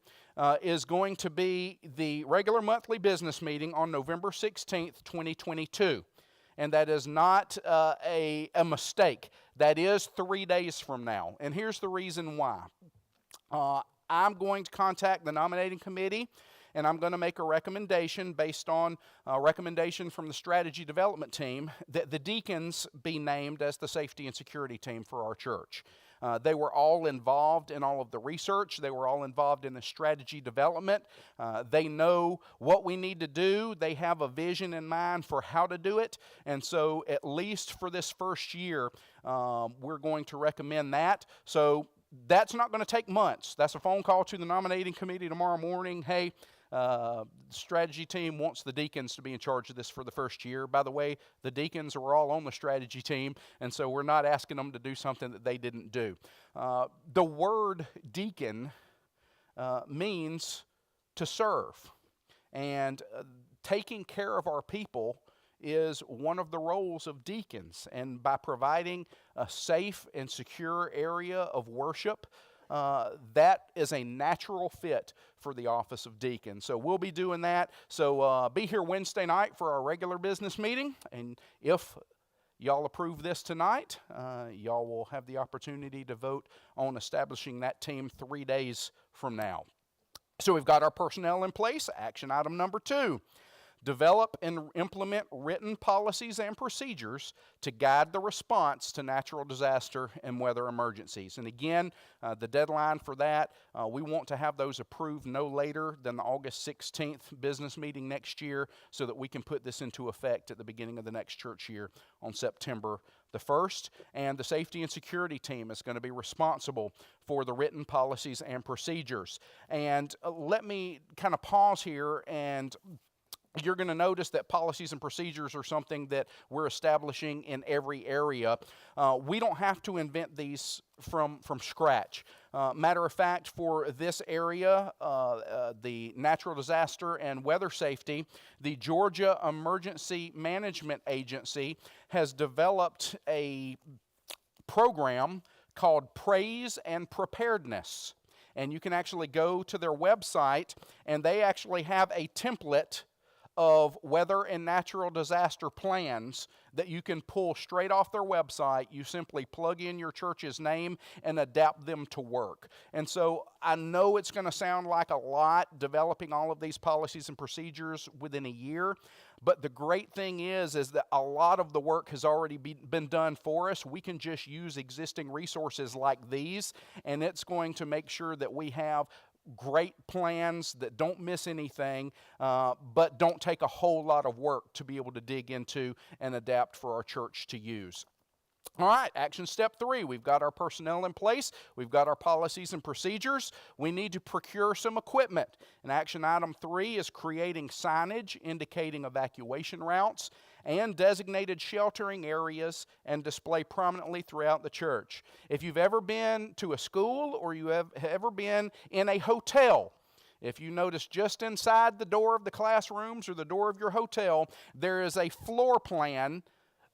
is going to be the regular monthly business meeting on November 16th, 2022. And that is not a mistake. That is 3 days from now. And here's the reason why. I'm going to contact the nominating committee, and I'm going to make a recommendation based on a recommendation from the strategy development team that the deacons be named as the safety and security team for our church. They were all involved in all of the research. They were all involved in the strategy development. They know what we need to do. They have a vision in mind for how to do it. And so at least for this first year, we're going to recommend that. So that's not going to take months. That's a phone call to the nominating committee tomorrow morning. Hey, the strategy team wants the deacons to be in charge of this for the first year. By the way, the deacons are all on the strategy team, and so we're not asking them to do something that they didn't do. The word deacon means to serve, and taking care of our people is one of the roles of deacons. And by providing a safe and secure area of worship, that is a natural fit for the office of deacon. So we'll be doing that. So be here Wednesday night for our regular business meeting. And if y'all approve this tonight, y'all will have the opportunity to vote on establishing that team 3 days from now. So we've got our personnel in place. Action item number 2. Develop and implement written policies and procedures to guide the response to natural disaster and weather emergencies. And again, the deadline for that, we want to have those approved no later than the August 16th business meeting next year so that we can put this into effect at the beginning of the next church year on September the 1st. And the safety and security team is going to be responsible for the written policies and procedures. And let me kind of pause here, and you're going to notice that policies and procedures are something that we're establishing in every area. We don't have to invent these from scratch. Matter of fact, for this area, the natural disaster and weather safety, the Georgia Emergency Management Agency has developed a program called Praise and Preparedness. And you can actually go to their website, and they actually have a template of weather and natural disaster plans that you can pull straight off their website. You simply plug in your church's name and adapt them to work. And so I know it's going to sound like a lot developing all of these policies and procedures within a year, but the great thing is that a lot of the work has already been done for us. We can just use existing resources like these, and it's going to make sure that we have great plans that don't miss anything, but don't take a whole lot of work to be able to dig into and adapt for our church to use. All right, action step 3. We've got our personnel in place. We've got our policies and procedures. We need to procure some equipment. And action item 3 is creating signage indicating evacuation routes. and designated sheltering areas and display prominently throughout the church. If you've ever been to a school or you have ever been in a hotel, if you notice just inside the door of the classrooms or the door of your hotel, there is a floor plan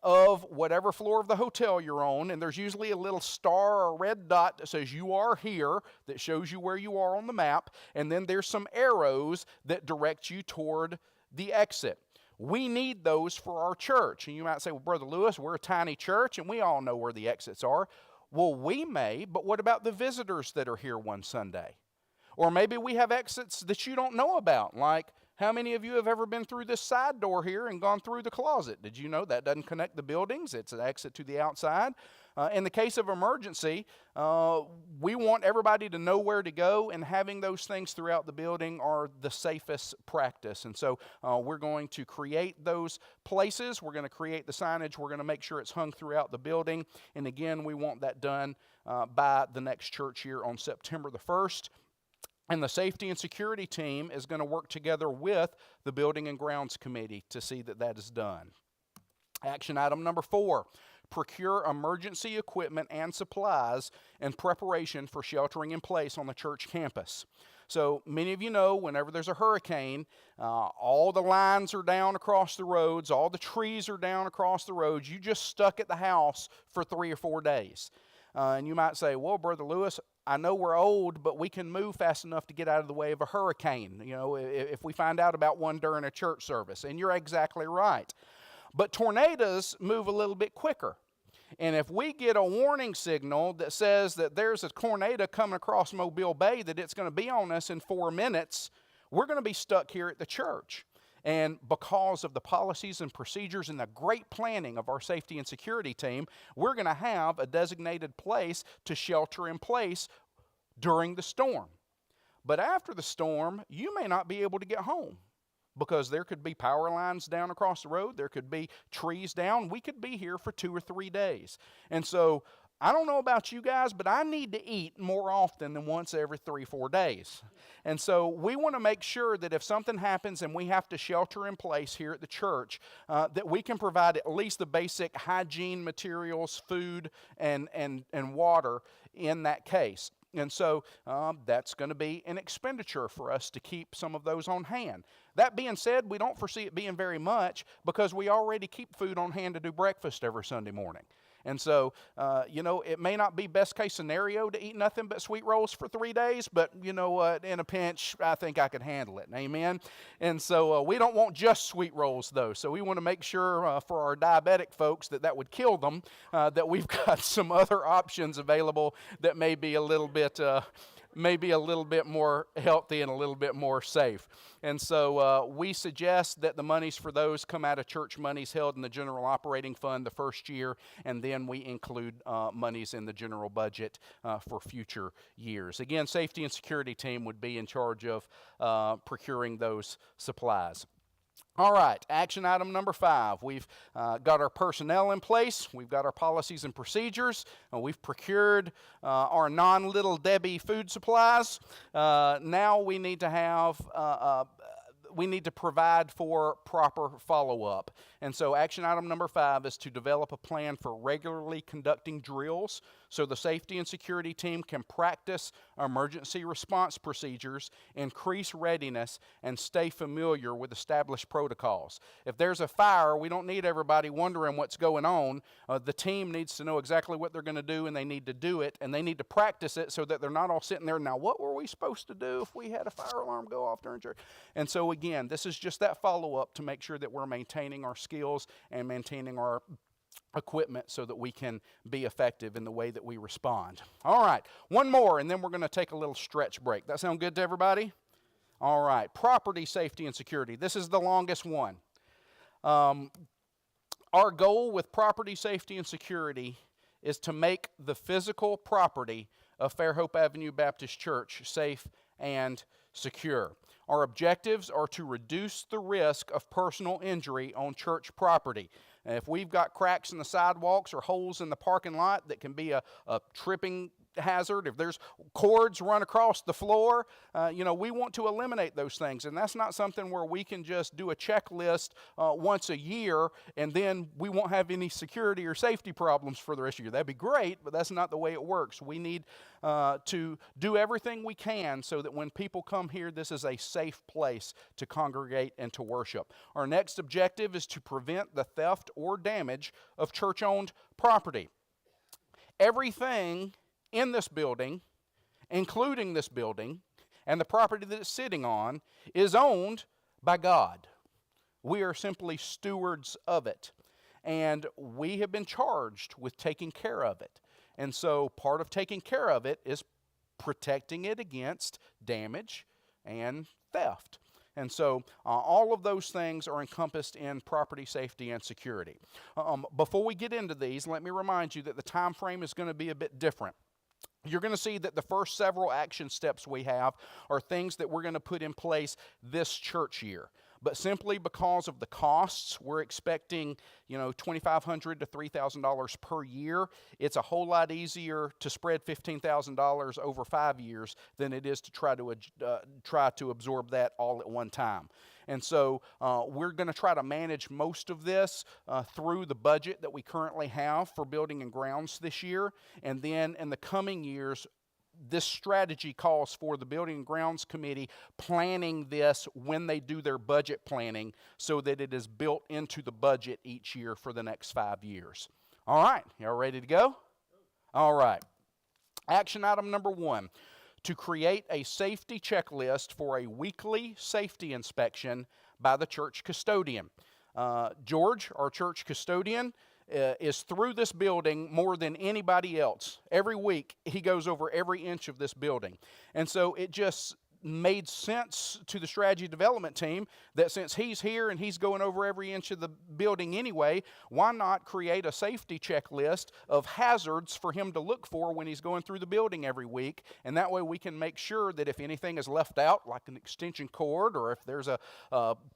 of whatever floor of the hotel you're on, and there's usually a little star or red dot that says you are here, that shows you where you are on the map, and then there's some arrows that direct you toward the exit. We need those for our church. And you might say, well, Brother Lewis, we're a tiny church, and we all know where the exits are. Well, we may, but what about the visitors that are here one Sunday? Or maybe we have exits that you don't know about, like how many of you have ever been through this side door here and gone through the closet? Did you know that doesn't connect the buildings? It's an exit to the outside. In the case of emergency, we want everybody to know where to go, and having those things throughout the building are the safest practice. And so we're going to create those places. We're going to create the signage. We're going to make sure it's hung throughout the building. And again, we want that done by the next church year on September the 1st. And the safety and security team is going to work together with the Building and Grounds Committee to see that that is done. Action item number 4, procure emergency equipment and supplies in preparation for sheltering in place on the church campus. So many of you know whenever there's a hurricane, all the lines are down across the roads, all the trees are down across the roads. You just stuck at the house for 3 or 4 days. And you might say, well, Brother Lewis, I know we're old, but we can move fast enough to get out of the way of a hurricane, you know, if we find out about one during a church service. And you're exactly right. But tornadoes move a little bit quicker. And if we get a warning signal that says that there's a tornado coming across Mobile Bay, that it's going to be on us in 4 minutes, we're going to be stuck here at the church. And because of the policies and procedures and the great planning of our safety and security team, we're going to have a designated place to shelter in place during the storm. But after the storm, you may not be able to get home because there could be power lines down across the road. There could be trees down. We could be here for 2 or 3 days. And so I don't know about you guys, but I need to eat more often than once every 3 or 4 days. And so we want to make sure that if something happens and we have to shelter in place here at the church, that we can provide at least the basic hygiene materials, food, and water in that case. And so that's going to be an expenditure for us to keep some of those on hand. That being said, we don't foresee it being very much because we already keep food on hand to do breakfast every Sunday morning. And so, you know, it may not be best case scenario to eat nothing but sweet rolls for 3 days, but you know what, in a pinch, I think I could handle it, amen? And so we don't want just sweet rolls, though. So we want to make sure for our diabetic folks that would kill them, that we've got some other options available that may be a little bit more healthy and a little bit more safe. And so we suggest that the monies for those come out of church monies held in the general operating fund the first year, and then we include monies in the general budget for future years. Again, safety and security team would be in charge of procuring those supplies. All right, action item number 5. We've got our personnel in place. We've got our policies and procedures. We've procured our non-Little Debbie food supplies. Now we need to have we need to provide for proper follow-up. And so action item number 5 is to develop a plan for regularly conducting drills so the safety and security team can practice emergency response procedures, increase readiness, and stay familiar with established protocols. If there's a fire, we don't need everybody wondering what's going on. The team needs to know exactly what they're going to do, and they need to do it, and they need to practice it so that they're not all sitting there, now what were we supposed to do if we had a fire alarm go off during church? And so again, this is just that follow-up to make sure that we're maintaining our skills and maintaining our equipment so that we can be effective in the way that we respond. All right, one more, and then we're going to take a little stretch break. That sound good to everybody? All right, property safety and security. This is the longest one. Our goal with property safety and security is to make the physical property of Fairhope Avenue Baptist Church safe and secure. Our objectives are to reduce the risk of personal injury on church property. And if we've got cracks in the sidewalks or holes in the parking lot that can be a tripping hazard, if there's cords run across the floor, we want to eliminate those things. And that's not something where we can just do a checklist once a year and then we won't have any security or safety problems for the rest of the year. That'd be great, but that's not the way it works. We need to do everything we can so that when people come here, this is a safe place to congregate and to worship. Our next objective is to prevent the theft or damage of church-owned property. Everything in this building, including this building, and the property that it's sitting on, is owned by God. We are simply stewards of it. And we have been charged with taking care of it. And so part of taking care of it is protecting it against damage and theft. And so all of those things are encompassed in property safety and security. Before we get into these, let me remind you that the time frame is going to be a bit different. You're going to see that the first several action steps we have are things that we're going to put in place this church year. But simply because of the costs, we're expecting, $2,500 to $3,000 per year. It's a whole lot easier to spread $15,000 over 5 years than it is to try to absorb that all at one time. And so we're going to try to manage most of this through the budget that we currently have for building and grounds this year. And then in the coming years, this strategy calls for the Building and Grounds Committee planning this when they do their budget planning so that it is built into the budget each year for the next 5 years. All right, y'all ready to go? All right. Action item number 1, to create a safety checklist for a weekly safety inspection by the church custodian. George, our church custodian, is through this building more than anybody else. Every week, he goes over every inch of this building. And so it just made sense to the strategy development team that since he's here and he's going over every inch of the building anyway, why not create a safety checklist of hazards for him to look for when he's going through the building every week. And that way we can make sure that if anything is left out, like an extension cord, or if there's a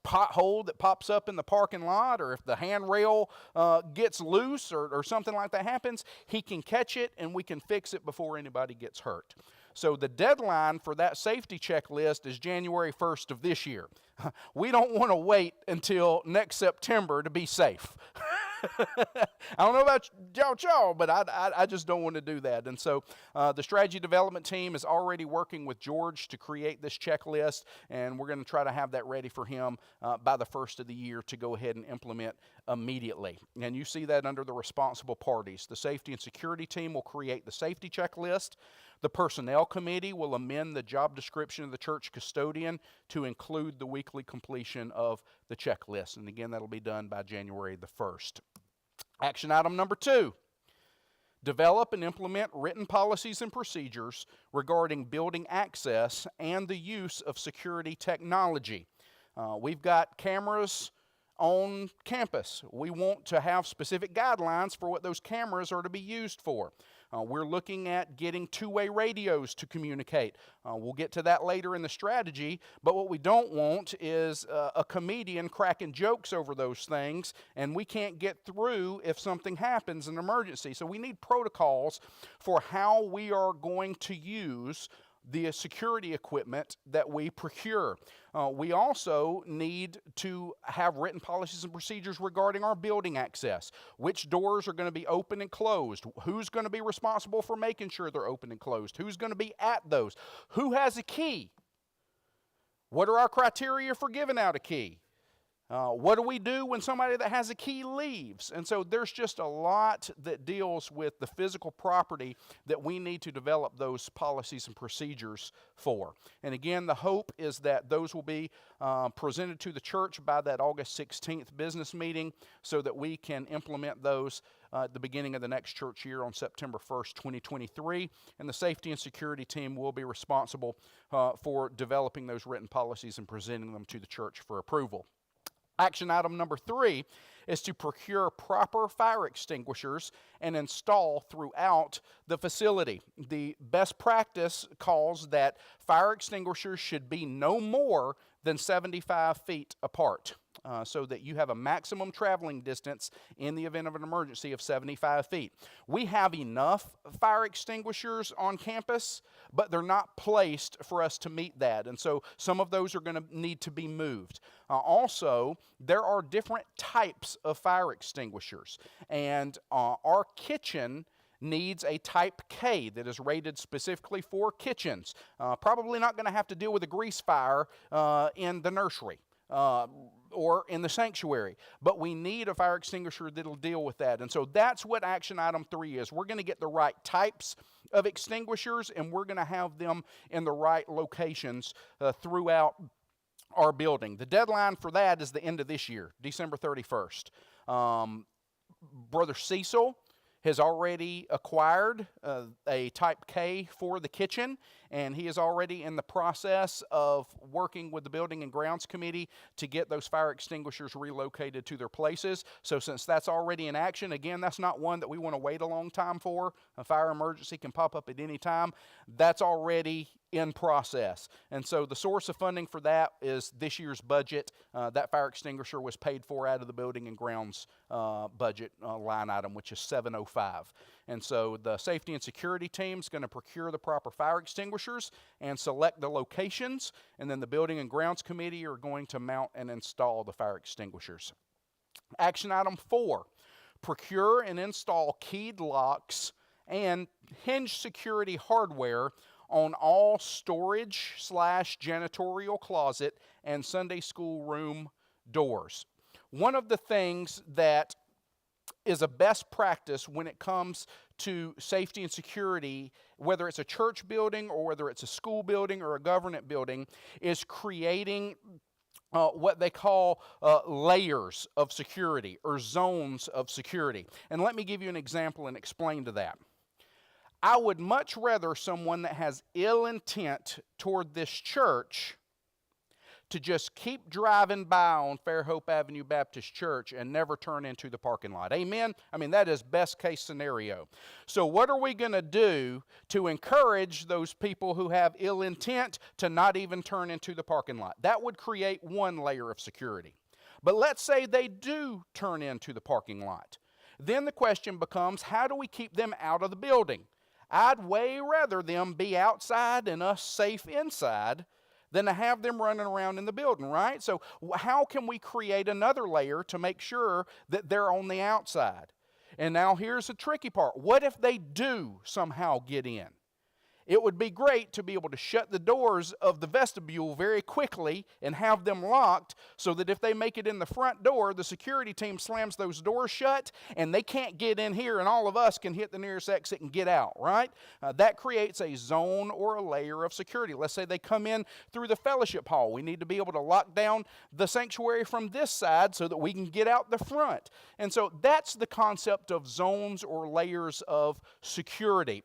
pothole that pops up in the parking lot, or if the handrail gets loose or something like that happens, he can catch it and we can fix it before anybody gets hurt. So the deadline for that safety checklist is January 1st of this year. We don't want to wait until next September to be safe. I don't know about y'all, but I just don't want to do that. And so the strategy development team is already working with George to create this checklist, and we're going to try to have that ready for him by the first of the year to go ahead and implement immediately. And you see that under the responsible parties. The safety and security team will create the safety checklist. The personnel committee will amend the job description of the church custodian to include the weekly completion of the checklist. And again, that'll be done by January the 1st. Action item number 2, develop and implement written policies and procedures regarding building access and the use of security technology. We've got cameras on campus. We want to have specific guidelines for what those cameras are to be used for. We're looking at getting two-way radios to communicate. We'll get to that later in the strategy, but what we don't want is a comedian cracking jokes over those things, and we can't get through if something happens, an emergency. So we need protocols for how we are going to use the security equipment that we procure. We also need to have written policies and procedures regarding our building access. Which doors are going to be open and closed? Who's going to be responsible for making sure they're open and closed? Who's going to be at those? Who has a key? What are our criteria for giving out a key? What do we do when somebody that has a key leaves? And so there's just a lot that deals with the physical property that we need to develop those policies and procedures for. And again, the hope is that those will be presented to the church by that August 16th business meeting so that we can implement those at the beginning of the next church year on September 1st, 2023. And the safety and security team will be responsible for developing those written policies and presenting them to the church for approval. Action item number 3 is to procure proper fire extinguishers and install throughout the facility. The best practice calls that fire extinguishers should be no more than 75 feet apart. so that you have a maximum traveling distance in the event of an emergency of 75 feet. We have enough fire extinguishers on campus, but they're not placed for us to meet that, and so some of those are going to need to be moved. Also, there are different types of fire extinguishers, and our kitchen needs a type K that is rated specifically for kitchens. Probably not going to have to deal with a grease fire in the nursery or in the sanctuary, but we need a fire extinguisher that'll deal with that. And so that's what action item 3 is. We're going to get the right types of extinguishers, and we're going to have them in the right locations throughout our building. The deadline for that is the end of this year, December 31st. Brother Cecil has already acquired a type K for the kitchen, and he is already in the process of working with the Building and Grounds Committee to get those fire extinguishers relocated to their places. So since that's already in action, again, that's not one that we want to wait a long time for. A fire emergency can pop up at any time. That's already in process. And so the source of funding for that is this year's budget. That fire extinguisher was paid for out of the Building and Grounds budget line item, which is 705. And so the safety and security team is going to procure the proper fire extinguishers and select the locations, and then the Building and Grounds Committee are going to mount and install the fire extinguishers. Action item 4, procure and install keyed locks and hinge security hardware on all storage/janitorial closet and Sunday school room doors. One of the things that is a best practice when it comes to safety and security, whether it's a church building or whether it's a school building or a government building, is creating what they call layers of security or zones of security. And let me give you an example and explain to that. I would much rather someone that has ill intent toward this church to just keep driving by on Fairhope Avenue Baptist Church and never turn into the parking lot. Amen? I mean, that is best case scenario. So what are we going to do to encourage those people who have ill intent to not even turn into the parking lot? That would create one layer of security. But let's say they do turn into the parking lot. Then the question becomes, how do we keep them out of the building? I'd way rather them be outside and us safe inside than to have them running around in the building, right? So how can we create another layer to make sure that they're on the outside? And now here's the tricky part. What if they do somehow get in? It would be great to be able to shut the doors of the vestibule very quickly and have them locked so that if they make it in the front door, the security team slams those doors shut and they can't get in here and all of us can hit the nearest exit and get out, right? That creates a zone or a layer of security. Let's say they come in through the fellowship hall. We need to be able to lock down the sanctuary from this side so that we can get out the front. And so that's the concept of zones or layers of security.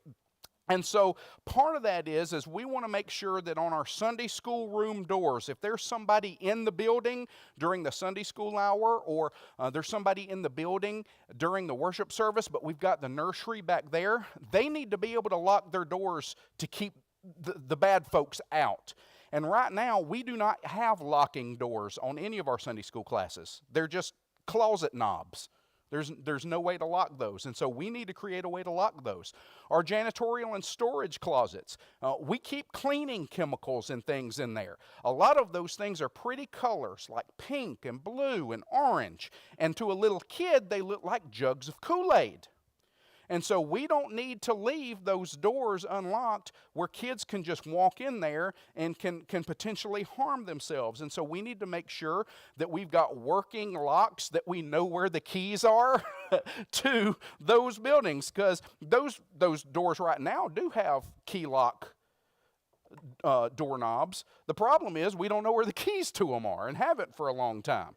And so part of that is we want to make sure that on our Sunday school room doors, if there's somebody in the building during the Sunday school hour or there's somebody in the building during the worship service, but we've got the nursery back there, they need to be able to lock their doors to keep the bad folks out. And right now, we do not have locking doors on any of our Sunday school classes. They're just closet knobs. There's no way to lock those, and so we need to create a way to lock those. Our janitorial and storage closets, we keep cleaning chemicals and things in there. A lot of those things are pretty colors like pink and blue and orange, and to a little kid they look like jugs of Kool-Aid. And so we don't need to leave those doors unlocked where kids can just walk in there and can potentially harm themselves. And so we need to make sure that we've got working locks, that we know where the keys are to those buildings, because those doors right now do have key lock doorknobs. The problem is we don't know where the keys to them are and haven't for a long time.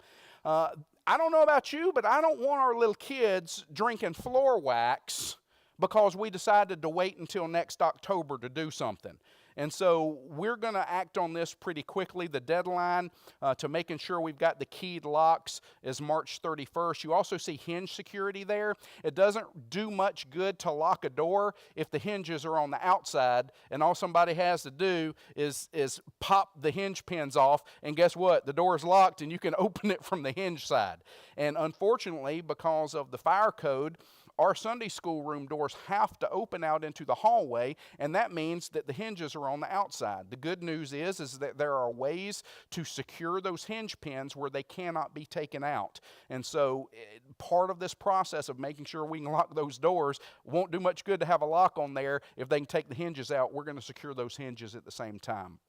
I don't know about you, but I don't want our little kids drinking floor wax because we decided to wait until next October to do something. And so we're going to act on this pretty quickly. The deadline to making sure we've got the keyed locks is March 31st. You also see hinge security there. It doesn't do much good to lock a door if the hinges are on the outside, and all somebody has to do is pop the hinge pins off, and guess what? The door is locked, and you can open it from the hinge side. And unfortunately, because of the fire code, our Sunday school room doors have to open out into the hallway, and that means that the hinges are on the outside. The good news is that there are ways to secure those hinge pins where they cannot be taken out. And so part of this process of making sure we can lock those doors won't do much good to have a lock on there. If they can take the hinges out, we're going to secure those hinges at the same time.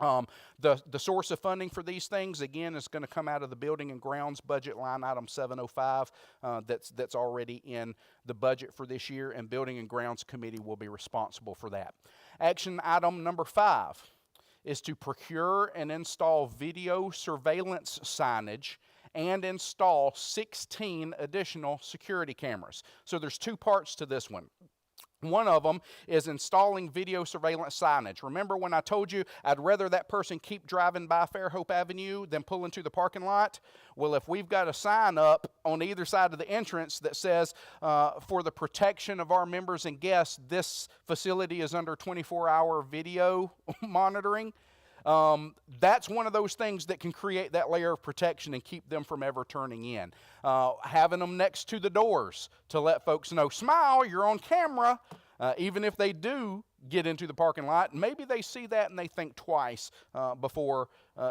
The source of funding for these things, again, is going to come out of the Building and Grounds budget line item 705 that's already in the budget for this year, and Building and Grounds Committee will be responsible for that. Action item number 5 is to procure and install video surveillance signage and install 16 additional security cameras. So there's 2 parts to this one. One of them is installing video surveillance signage. Remember when I told you I'd rather that person keep driving by Fairhope Avenue than pull into the parking lot? Well, if we've got a sign up on either side of the entrance that says, for the protection of our members and guests, this facility is under 24-hour video monitoring, that's one of those things that can create that layer of protection and keep them from ever turning in. Having them next to the doors to let folks know, smile, you're on camera. Even if they do get into the parking lot, maybe they see that and they think twice before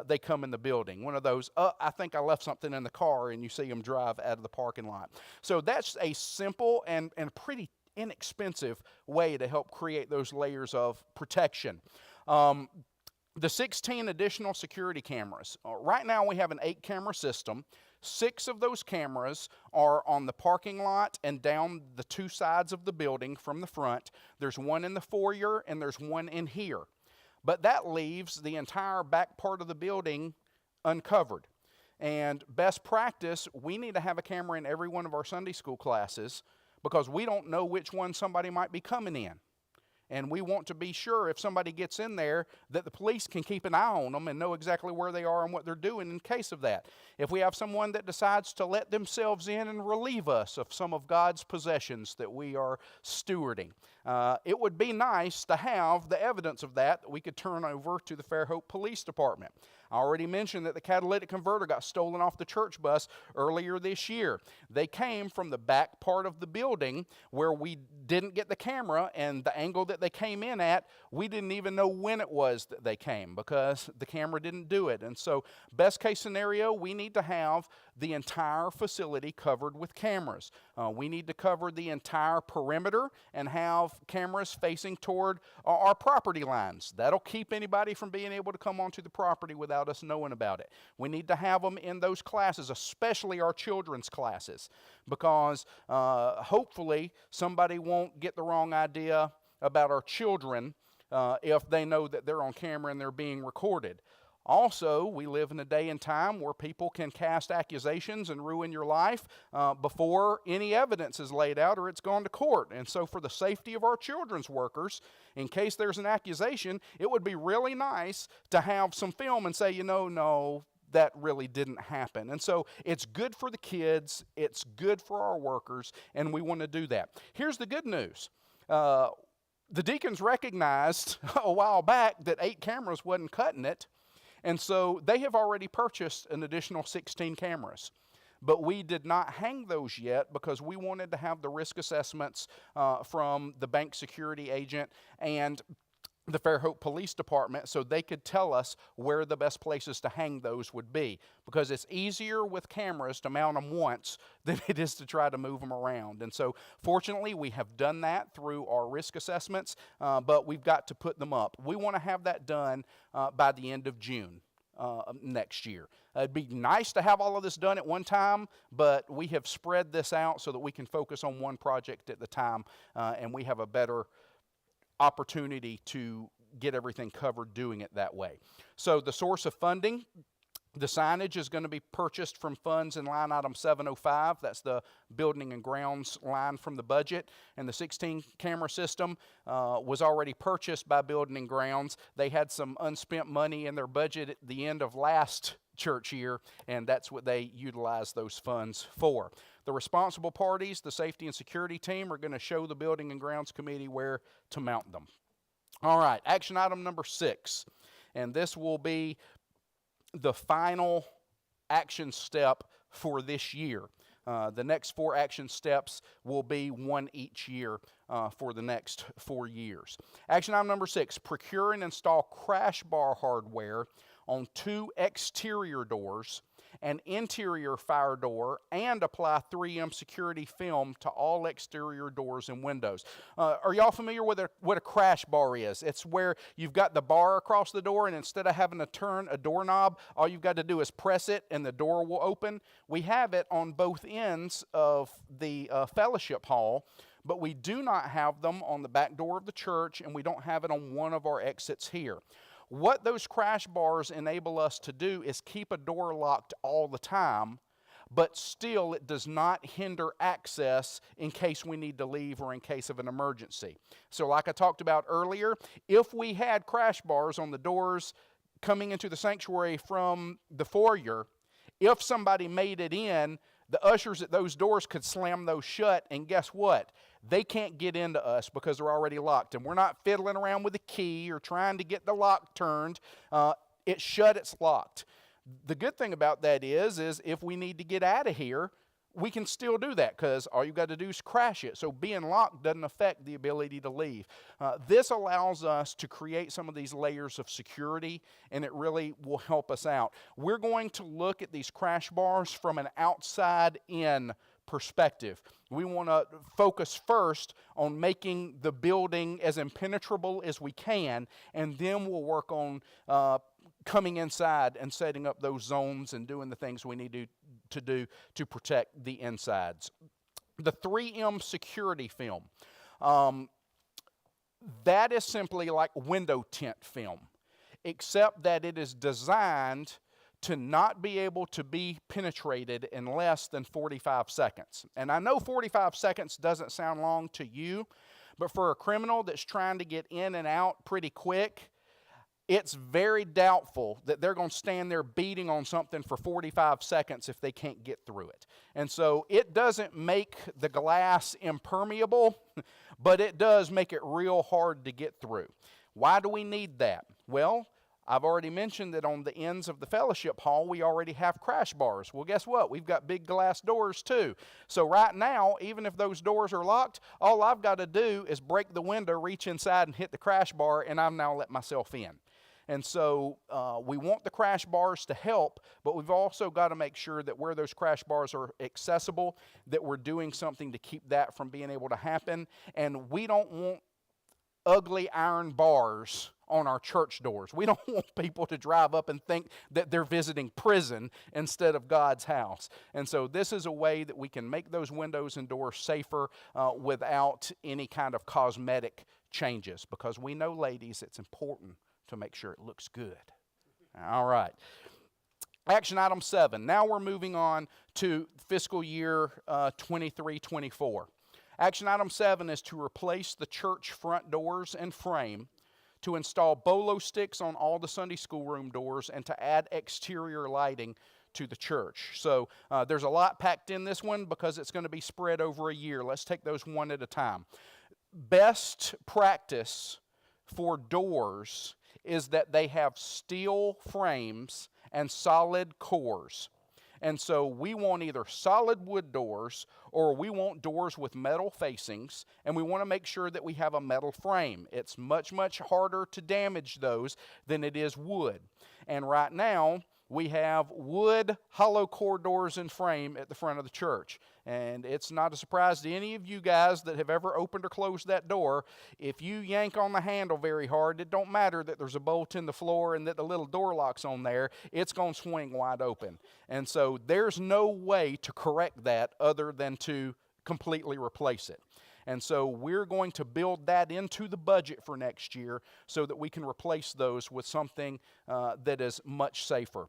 they come in the building. One of those, I think I left something in the car, and you see them drive out of the parking lot. So that's a simple and pretty inexpensive way to help create those layers of protection. The 16 additional security cameras. Right now we have an 8-camera system. 6 of those cameras are on the parking lot and down the 2 sides of the building from the front. There's one in the foyer and there's one in here. But that leaves the entire back part of the building uncovered. And best practice, we need to have a camera in every one of our Sunday school classes because we don't know which one somebody might be coming in. And we want to be sure if somebody gets in there that the police can keep an eye on them and know exactly where they are and what they're doing in case of that. If we have someone that decides to let themselves in and relieve us of some of God's possessions that we are stewarding, it would be nice to have the evidence of that we could turn over to the Fairhope Police Department. I already mentioned that the catalytic converter got stolen off the church bus earlier this year. They came from the back part of the building where we didn't get the camera, and the angle that they came in at, we didn't even know when it was that they came because the camera didn't do it. And so best case scenario, we need to have the entire facility covered with cameras. We need to cover the entire perimeter and have cameras facing toward our property lines. That'll keep anybody from being able to come onto the property without us knowing about it. We need to have them in those classes, especially our children's classes, because hopefully somebody won't get the wrong idea about our children if they know that they're on camera and they're being recorded. Also, we live in a day and time where people can cast accusations and ruin your life before any evidence is laid out or it's gone to court. And so for the safety of our children's workers, in case there's an accusation, it would be really nice to have some film and say, no, that really didn't happen. And so it's good for the kids, it's good for our workers, and we want to do that. Here's the good news. The deacons recognized a while back that 8 cameras wasn't cutting it. And so they have already purchased an additional 16 cameras. But we did not hang those yet because we wanted to have the risk assessments from the bank security agent and the Fairhope Police Department so they could tell us where the best places to hang those would be, because it's easier with cameras to mount them once than it is to try to move them around. And so fortunately we have done that through our risk assessments, but we've got to put them up. We want to have that done by the end of June next year. It'd be nice to have all of this done at one time, but we have spread this out so that we can focus on one project at the time, and we have a better opportunity to get everything covered doing it that way. So the source of funding, The signage is going to be purchased from funds in line item 705. That's the building and grounds line from the budget. And the 16 camera system was already purchased by building and grounds. They had some unspent money in their budget at the end of last church year, and that's what they utilized those funds for. The responsible parties, the safety and security team, are going to show the building and grounds committee where to mount them. All right, action item number 6. And this will be the final action step for this year. The next 4 action steps will be one each year for the next 4 years. Action item number 6, procure and install crash bar hardware on 2 exterior doors, an interior fire door, and apply 3M security film to all exterior doors and windows. Are y'all familiar with what a crash bar is? It's where you've got the bar across the door, and instead of having to turn a doorknob, all you've got to do is press it and the door will open. We have it on both ends of the fellowship hall, but we do not have them on the back door of the church, and we don't have it on one of our exits here. What those crash bars enable us to do is keep a door locked all the time, but still it does not hinder access in case we need to leave or in case of an emergency. So like I talked about earlier, if we had crash bars on the doors coming into the sanctuary from the foyer, if somebody made it in, the ushers at those doors could slam those shut, and guess what? They can't get into us because they're already locked, and we're not fiddling around with the key or trying to get the lock turned. It's shut, it's locked. The good thing about that is if we need to get out of here, we can still do that because all you've got to do is crash it. So being locked doesn't affect the ability to leave. This allows us to create some of these layers of security, and it really will help us out. We're going to look at these crash bars from an outside-in perspective. We want to focus first on making the building as impenetrable as we can, and then we'll work on coming inside and setting up those zones and doing the things we need to do to protect the insides. The 3M security film, that is simply like window tint film, except that it is designed to not be able to be penetrated in less than 45 seconds. And I know 45 seconds doesn't sound long to you, but for a criminal that's trying to get in and out pretty quick, it's very doubtful that they're going to stand there beating on something for 45 seconds if they can't get through it. And so it doesn't make the glass impermeable, but it does make it real hard to get through. Why do we need that? Well, I've already mentioned that on the ends of the fellowship hall, we already have crash bars. Well, guess what? We've got big glass doors too. So right now, even if those doors are locked, all I've got to do is break the window, reach inside, and hit the crash bar, and I've now let myself in. And so we want the crash bars to help, but we've also got to make sure that where those crash bars are accessible, that we're doing something to keep that from being able to happen. And we don't want ugly iron bars on our church doors. We don't want people to drive up and think that they're visiting prison instead of God's house. And so this is a way that we can make those windows and doors safer without any kind of cosmetic changes, because we know, ladies, it's important to make sure it looks good. All right. Action item 7. Now we're moving on to fiscal year 23-24. Action item 7 is to replace the church front doors and frame, to install bolo sticks on all the Sunday school room doors, and to add exterior lighting to the church. So there's a lot packed in this one because it's going to be spread over a year. Let's take those one at a time. Best practice for doors is that they have steel frames and solid cores. And so we want either solid wood doors or we want doors with metal facings, and we want to make sure that we have a metal frame. It's much, much harder to damage those than it is wood. And right now, we have wood hollow core doors and frame at the front of the church. And it's not a surprise to any of you guys that have ever opened or closed that door. If you yank on the handle very hard, it don't matter that there's a bolt in the floor and that the little door lock's on there. It's going to swing wide open. And so there's no way to correct that other than to completely replace it. And so we're going to build that into the budget for next year so that we can replace those with something that is much safer.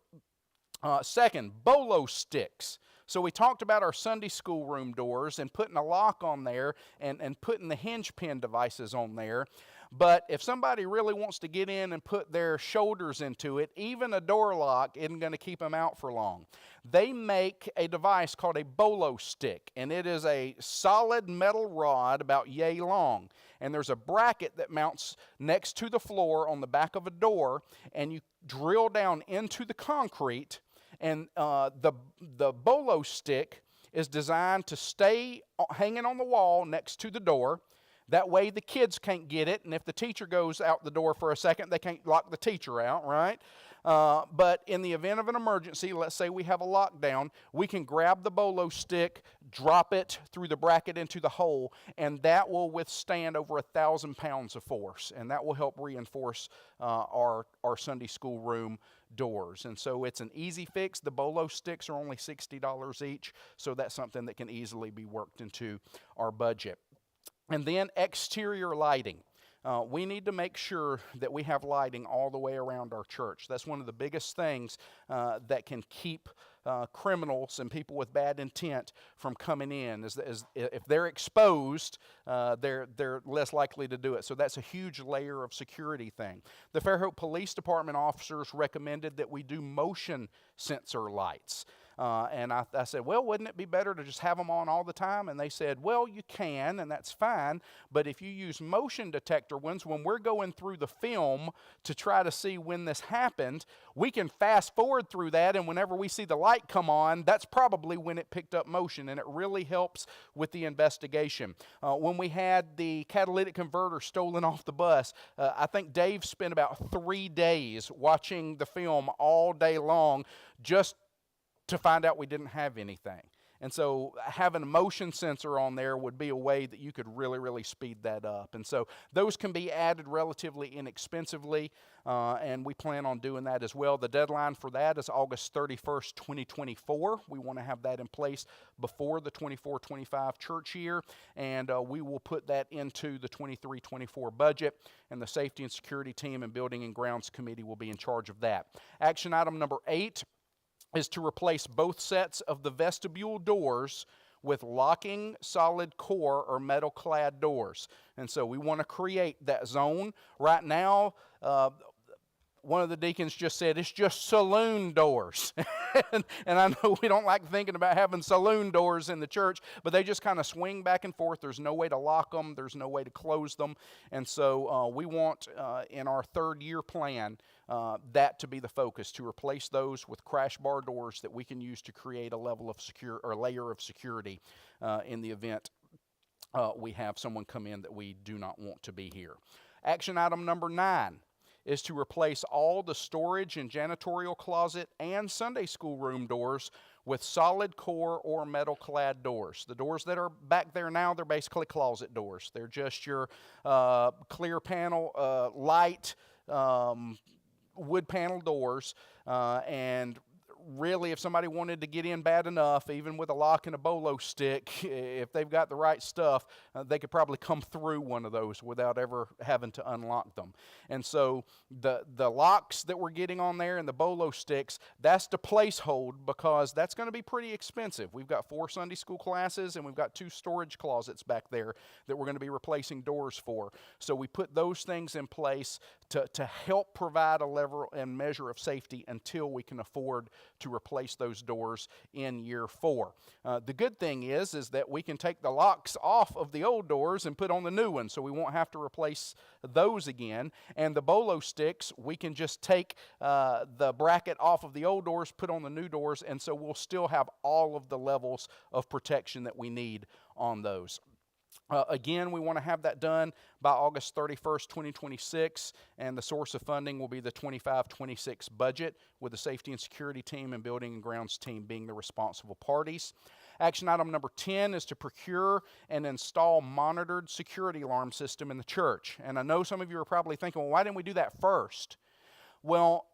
Second, bolo sticks. So we talked about our Sunday school room doors and putting a lock on there and putting the hinge pin devices on there. But if somebody really wants to get in and put their shoulders into it, even a door lock isn't going to keep them out for long. They make a device called a bolo stick, and it is a solid metal rod about yay long. And there's a bracket that mounts next to the floor on the back of a door, and you drill down into the concrete, and the bolo stick is designed to stay hanging on the wall next to the door. That way the kids can't get it, and if the teacher goes out the door for a second, they can't lock the teacher out, right? But in the event of an emergency, let's say we have a lockdown, we can grab the bolo stick, drop it through the bracket into the hole, and that will withstand over 1,000 pounds of force, and that will help reinforce our Sunday school room doors. And so it's an easy fix. The bolo sticks are only $60 each, so that's something that can easily be worked into our budget. And then exterior lighting. We need to make sure that we have lighting all the way around our church. That's one of the biggest things that can keep criminals and people with bad intent from coming in. Is if they're exposed, they're less likely to do it. So that's a huge layer of security thing. The Fairhope Police Department officers recommended that we do motion sensor lights. And I said, well, wouldn't it be better to just have them on all the time? And they said, well, you can, and that's fine. But if you use motion detector ones, when we're going through the film to try to see when this happened, we can fast forward through that. And whenever we see the light come on, that's probably when it picked up motion. And it really helps with the investigation. When we had the catalytic converter stolen off the bus, I think Dave spent about 3 days watching the film all day long just to find out we didn't have anything. And so having a motion sensor on there would be a way that you could really, really speed that up. And so those can be added relatively inexpensively, and we plan on doing that as well. The deadline for that is August 31st, 2024. We want to have that in place before the 24-25 church year, and we will put that into the 23-24 budget, and the Safety and Security Team and Building and Grounds Committee will be in charge of that. Action item number 8 is to replace both sets of the vestibule doors with locking solid core or metal clad doors. And so we want to create that zone. Right now, one of the deacons just said, it's just saloon doors. and I know we don't like thinking about having saloon doors in the church, but they just kind of swing back and forth. There's no way to lock them. There's no way to close them. And so we want, in our 3rd year plan, that to be the focus, to replace those with crash bar doors that we can use to create a level of layer of security in the event we have someone come in that we do not want to be here. Action item number 9 is to replace all the storage and janitorial closet and Sunday school room doors with solid core or metal clad doors. The doors that are back there now, they're basically closet doors. They're just your clear panel, light, wood panel doors, and really if somebody wanted to get in bad enough, even with a lock and a bolo stick, if they've got the right stuff, they could probably come through one of those without ever having to unlock them. And so the locks that we're getting on there and the bolo sticks, that's the placehold because that's going to be pretty expensive. We've got 4 Sunday school classes and we've got 2 storage closets back there that we're going to be replacing doors for. So we put those things in place to help provide a level and measure of safety until we can afford to replace those doors in year 4. The good thing is that we can take the locks off of the old doors and put on the new ones, so we won't have to replace those again. And the bolo sticks, we can just take the bracket off of the old doors, put on the new doors, and so we'll still have all of the levels of protection that we need on those. Again, we want to have that done by August 31st, 2026, and the source of funding will be the 25-26 budget, with the Safety and Security Team and Building and Grounds Team being the responsible parties. Action item number 10 is to procure and install monitored security alarm system in the church. And I know some of you are probably thinking, well, why didn't we do that first? Well,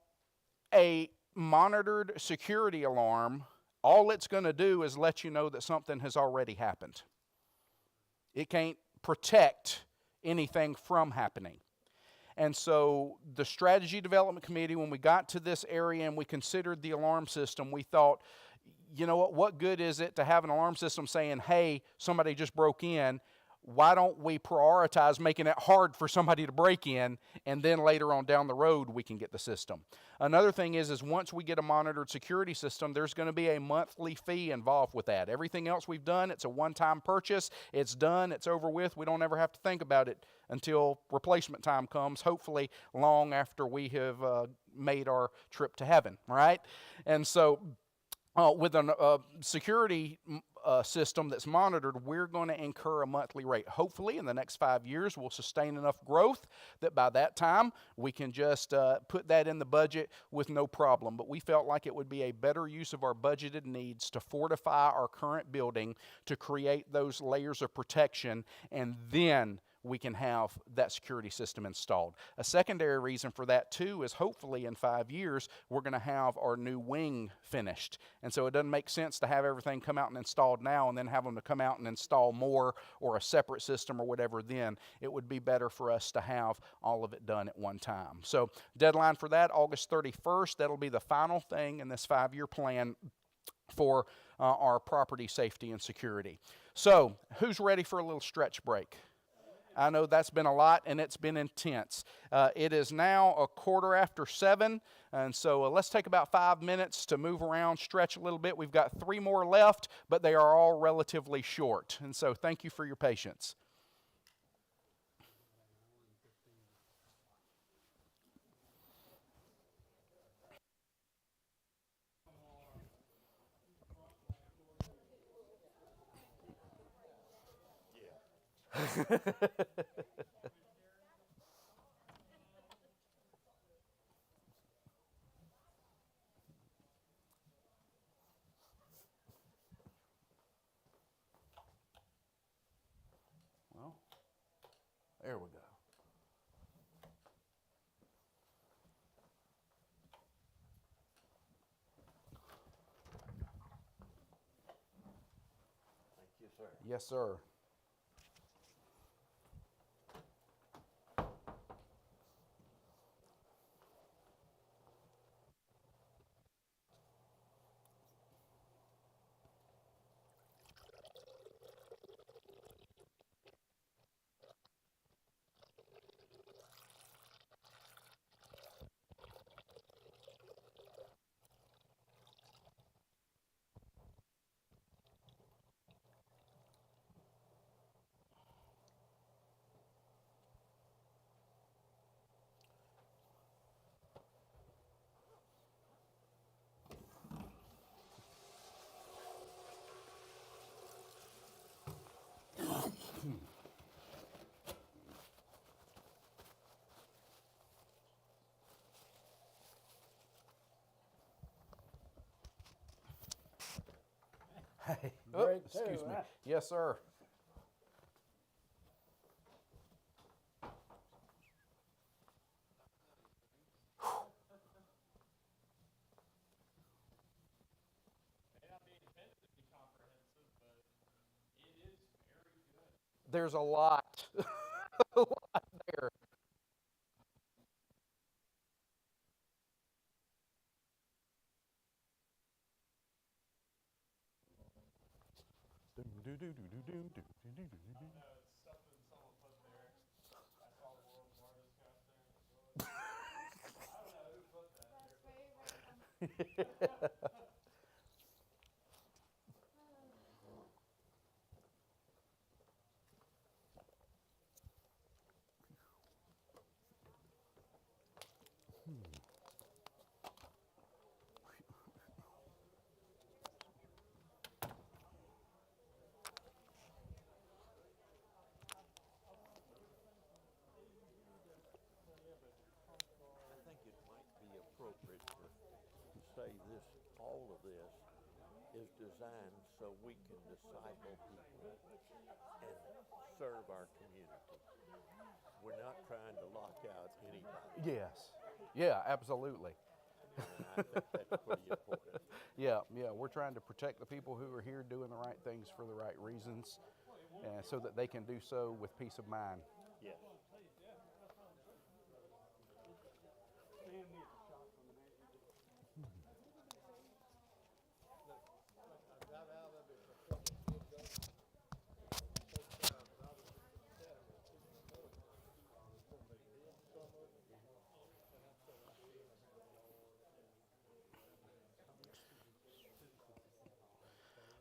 a monitored security alarm, all it's going to do is let you know that something has already happened. It can't protect anything from happening. And so the strategy development committee, when we got to this area and we considered the alarm system, we thought, you know what good is it to have an alarm system saying, hey, somebody just broke in? Why don't we prioritize making it hard for somebody to break in, and then later on down the road we can get the system. Another thing is once we get a monitored security system, there's going to be a monthly fee involved with that. Everything else we've done, it's a one-time purchase. It's done. It's over with. We don't ever have to think about it until replacement time comes, hopefully long after we have made our trip to heaven, right? And so with a security system that's monitored, we're going to incur a monthly rate. Hopefully, in the next 5 years, we'll sustain enough growth that by that time, we can just put that in the budget with no problem. But we felt like it would be a better use of our budgeted needs to fortify our current building, to create those layers of protection, and then we can have that security system installed. A secondary reason for that too is hopefully in 5 years we're going to have our new wing finished. And so it doesn't make sense to have everything come out and installed now and then have them to come out and install more or a separate system or whatever then. It would be better for us to have all of it done at one time. So deadline for that, August 31st. That'll be the final thing in this 5-year plan for our property safety and security. So who's ready for a little stretch break? I know that's been a lot, and it's been intense. It is now 7:15, and so let's take about 5 minutes to move around, stretch a little bit. We've got 3 more left, but they are all relatively short, and so thank you for your patience. Well, there we go. Thank you, sir. Yes, sir. Hey, Break excuse too, me. huh? Yes, sir. There's a lot, a lot there. I think it might be appropriate to say this, all of this is designed so we can disciple people and serve our community. We're not trying to lock out anybody, Yes. Yeah, absolutely. and I think that's pretty important. Yeah, we're trying to protect the people who are here doing the right things for the right reasons, so that they can do so with peace of mind. Yes.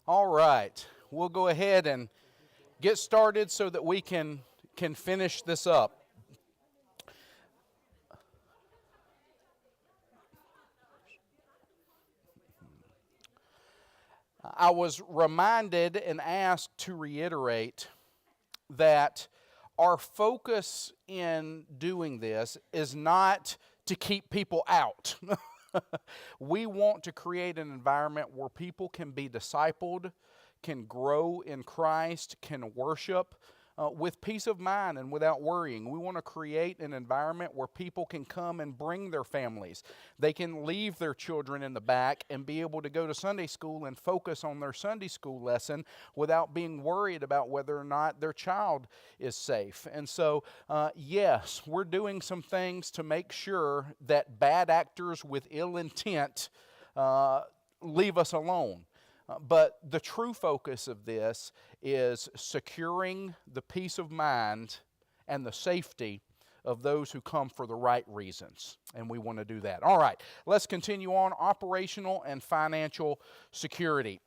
All right, we'll go ahead and get started so that we can finish this up. I was reminded and asked to reiterate that our focus in doing this is not to keep people out. We want to create an environment where people can be discipled, can grow in Christ, can worship with peace of mind and without worrying. We want to create an environment where people can come and bring their families. They can leave their children in the back and be able to go to Sunday school and focus on their Sunday school lesson without being worried about whether or not their child is safe. And so, yes, we're doing some things to make sure that bad actors with ill intent leave us alone. But the true focus of this is securing the peace of mind and the safety of those who come for the right reasons. And we want to do that. All right, let's continue on. Operational and financial security.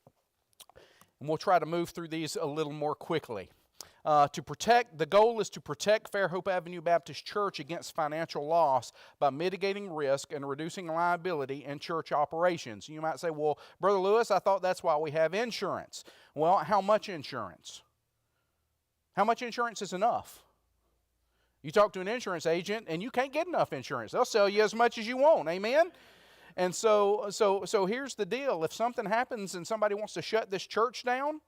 And we'll try to move through these a little more quickly. The goal is to protect Fairhope Avenue Baptist Church against financial loss by mitigating risk and reducing liability in church operations. You might say, well, Brother Lewis, I thought that's why we have insurance. Well, how much insurance? How much insurance is enough? You talk to an insurance agent and you can't get enough insurance. They'll sell you as much as you want. Amen? And so here's the deal. If something happens and somebody wants to shut this church down,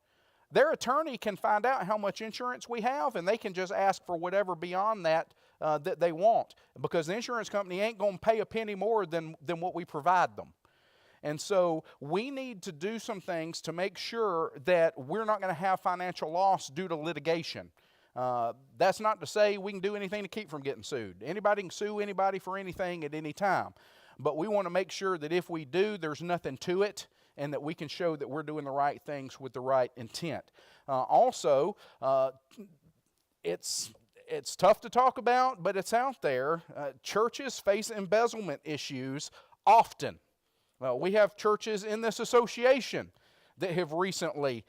their attorney can find out how much insurance we have, and they can just ask for whatever beyond that that they want, because the insurance company ain't going to pay a penny more than what we provide them. And so we need to do some things to make sure that we're not going to have financial loss due to litigation. That's not to say we can do anything to keep from getting sued. Anybody can sue anybody for anything at any time. But we want to make sure that if we do, there's nothing to it, and that we can show that we're doing the right things with the right intent. Also, it's tough to talk about, but it's out there. Churches face embezzlement issues often. We have churches in this association that have recently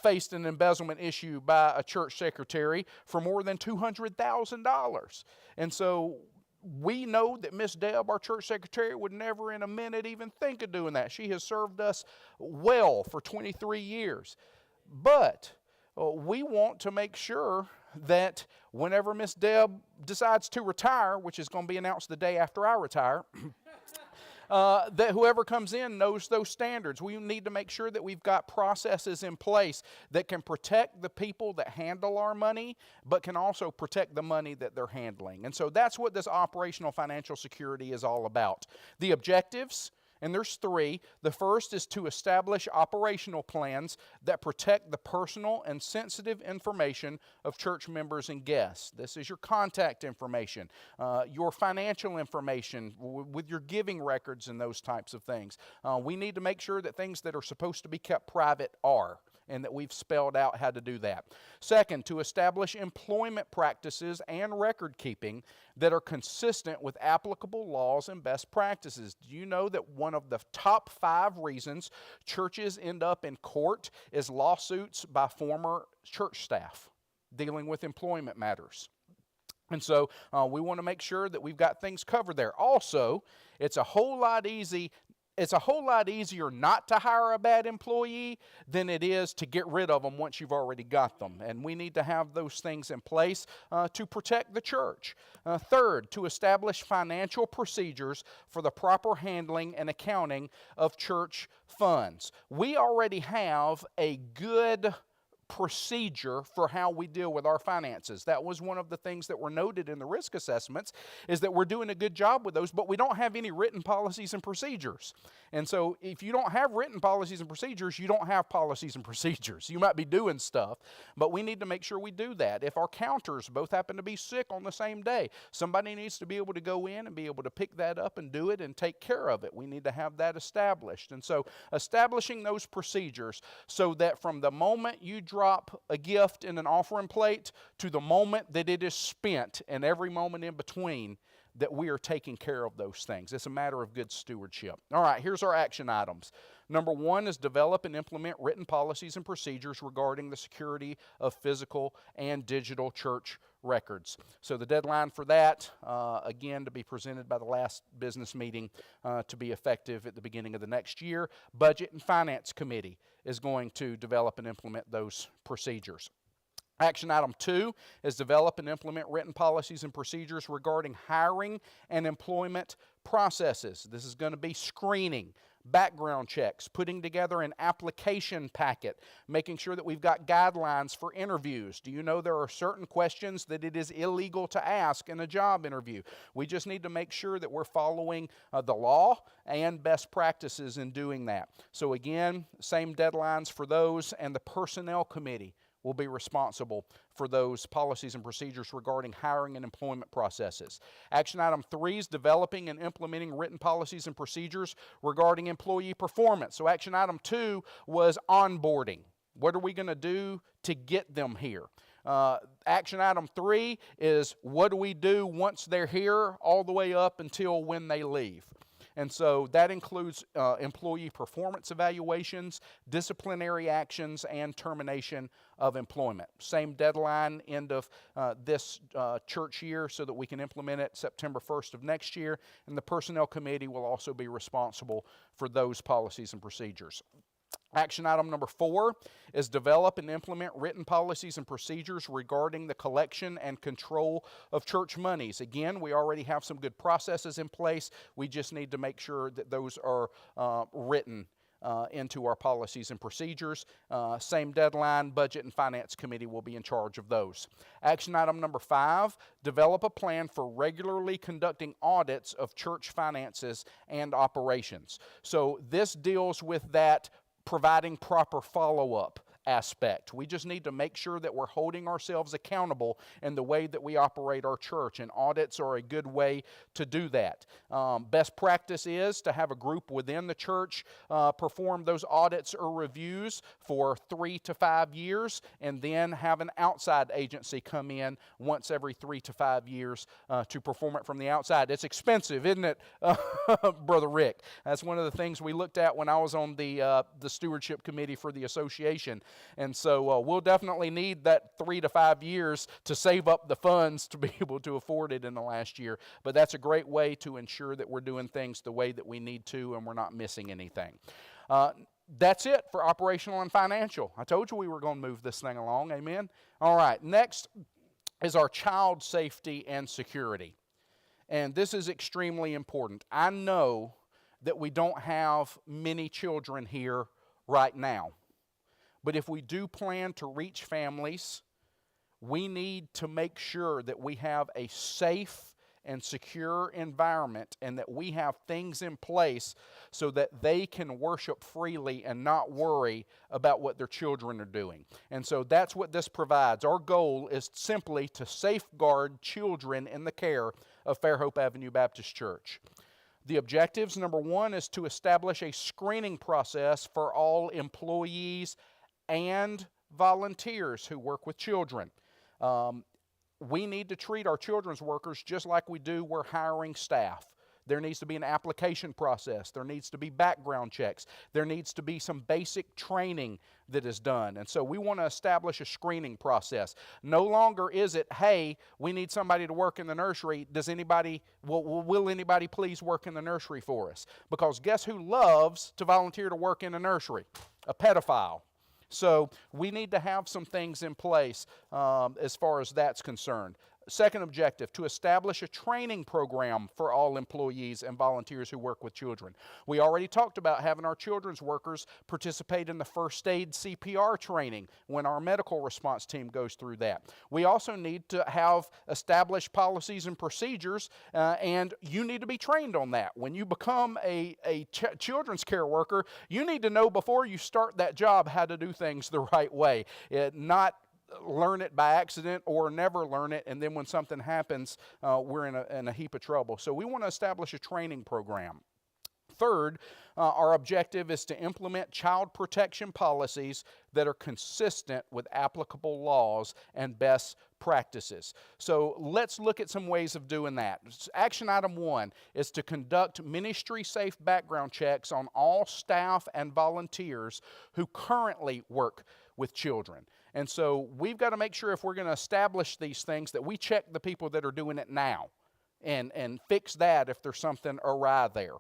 faced an embezzlement issue by a church secretary for more than $200,000. And so we know that Miss Deb, our church secretary, would never in a minute even think of doing that. She has served us well for 23 years. But we want to make sure that whenever Miss Deb decides to retire, which is going to be announced the day after I retire, that whoever comes in knows those standards. We need to make sure that we've got processes in place that can protect the people that handle our money, but can also protect the money that they're handling. And so that's what this operational financial security is all about. The objectives, and there's three. The first is to establish operational plans that protect the personal and sensitive information of church members and guests. This is your contact information, your financial information with your giving records and those types of things. We need to make sure that things that are supposed to be kept private are, and that we've spelled out how to do that. Second, to establish employment practices and record keeping that are consistent with applicable laws and best practices. Do you know that one of the top 5 reasons churches end up in court is lawsuits by former church staff dealing with employment matters? And so we want to make sure that we've got things covered there. Also, it's a whole lot easier not to hire a bad employee than it is to get rid of them once you've already got them. And we need to have those things in place to protect the church. Third, to establish financial procedures for the proper handling and accounting of church funds. We already have a good procedure for how we deal with our finances. That was one of the things that were noted in the risk assessments, is that we're doing a good job with those, but we don't have any written policies and procedures. And so if you don't have written policies and procedures, you don't have policies and procedures. You might be doing stuff, but we need to make sure we do that. If our counters both happen to be sick on the same day, somebody needs to be able to go in and be able to pick that up and do it and take care of it. We need to have that established. And so establishing those procedures so that from the moment you drop a gift in an offering plate to the moment that it is spent and every moment in between, that we are taking care of those things. It's a matter of good stewardship. All right, here's our action items. Number one is develop and implement written policies and procedures regarding the security of physical and digital church records. So the deadline for that, again, to be presented by the last business meeting to be effective at the beginning of the next year. Budget and Finance Committee is going to develop and implement those procedures. Action item 2 is develop and implement written policies and procedures regarding hiring and employment processes. This is going to be screening, background checks, putting together an application packet, making sure that we've got guidelines for interviews. Do you know there are certain questions that it is illegal to ask in a job interview? We just need to make sure that we're following the law and best practices in doing that. So again, same deadlines for those, and the Personnel Committee will be responsible for those policies and procedures regarding hiring and employment processes. Action item 3 is developing and implementing written policies and procedures regarding employee performance. So action item 2 was onboarding. What are we going to do to get them here? Action item 3 is what do we do once they're here all the way up until when they leave. And so that includes employee performance evaluations, disciplinary actions, and termination of employment. Same deadline, end of this church year, so that we can implement it September 1st of next year. And the Personnel Committee will also be responsible for those policies and procedures. Action item number 4 is develop and implement written policies and procedures regarding the collection and control of church monies. Again, we already have some good processes in place. We just need to make sure that those are written into our policies and procedures. Same deadline, Budget and Finance Committee will be in charge of those. Action item number 5, develop a plan for regularly conducting audits of church finances and operations. So this deals with that providing proper follow-up aspect. We just need to make sure that we're holding ourselves accountable in the way that we operate our church, and audits are a good way to do that. Best practice is to have a group within the church perform those audits or reviews for 3 to 5 years, and then have an outside agency come in once every 3 to 5 years to perform it from the outside. It's expensive, isn't it, Brother Rick? That's one of the things we looked at when I was on the stewardship committee for the association. And so we'll definitely need that 3 to 5 years to save up the funds to be able to afford it in the last year. But that's a great way to ensure that we're doing things the way that we need to and we're not missing anything. That's it for operational and financial. I told you we were going to move this thing along. Amen? All right. Next is our child safety and security. And this is extremely important. I know that we don't have many children here right now. But if we do plan to reach families, we need to make sure that we have a safe and secure environment and that we have things in place so that they can worship freely and not worry about what their children are doing. And so that's what this provides. Our goal is simply to safeguard children in the care of Fairhope Avenue Baptist Church. The objectives, number 1, is to establish a screening process for all employees and volunteers who work with children. We need to treat our children's workers just like we do we're hiring staff. There needs to be an application process. There needs to be background checks. There needs to be some basic training that is done. And so we want to establish a screening process. No longer is it, hey, we need somebody to work in the nursery. Will anybody please work in the nursery for us? Because guess who loves to volunteer to work in a nursery? A pedophile. So we need to have some things in place as far as that's concerned. Second objective, to establish a training program for all employees and volunteers who work with children. We already talked about having our children's workers participate in the first aid CPR training when our medical response team goes through that. We also need to have established policies and procedures, and you need to be trained on that. When you become a children's care worker, you need to know before you start that job how to do things the right way. Not learn it by accident or never learn it, and then when something happens, we're in a heap of trouble. So we want to establish a training program. third, our objective is to implement child protection policies that are consistent with applicable laws and best practices. So let's look at some ways of doing that. Action item 1 is to conduct ministry-safe background checks on all staff and volunteers who currently work with children. And so we've got to make sure, if we're going to establish these things, that we check the people that are doing it now and fix that if there's something awry there.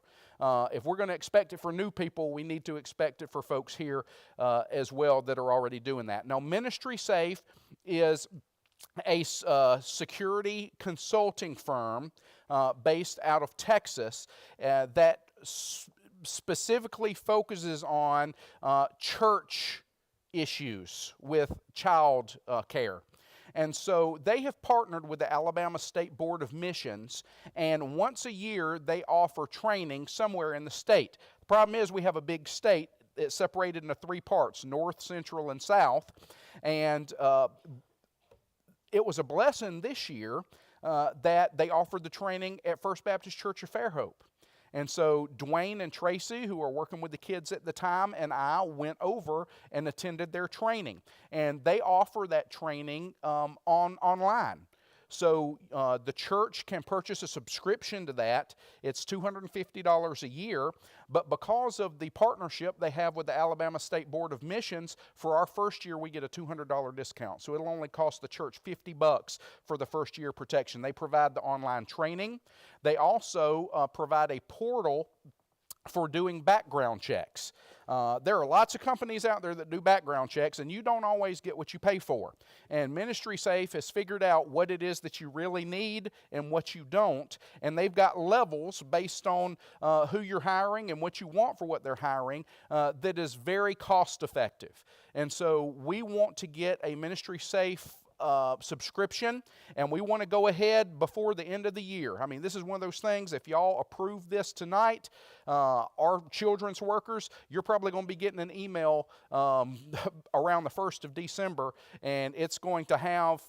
If we're going to expect it for new people, we need to expect it for folks here as well that are already doing that. Now, Ministry Safe is a security consulting firm based out of Texas that specifically focuses on church issues with child care. And so they have partnered with the Alabama State Board of Missions, and once a year they offer training somewhere in the state. The problem is we have a big state. It's separated into 3 parts, north, central, and south. And it was a blessing this year that they offered the training at First Baptist Church of Fairhope. And so Dwayne and Tracy, who were working with the kids at the time, and I went over and attended their training. And they offer that training online. So the church can purchase a subscription to that. It's $250 a year. But because of the partnership they have with the Alabama State Board of Missions, for our first year we get a $200 discount. So it'll only cost the church $50 for the first year protection. They provide the online training. They also provide a portal for doing background checks. There are lots of companies out there that do background checks, and you don't always get what you pay for. And Ministry Safe has figured out what it is that you really need and what you don't, and they've got levels based on who you're hiring and what you want for what they're hiring that is very cost effective. And so we want to get a Ministry Safe subscription, and we want to go ahead before the end of the year. I mean, this is one of those things, if y'all approve this tonight, our children's workers, you're probably going to be getting an email around the 1st of December, and it's going to have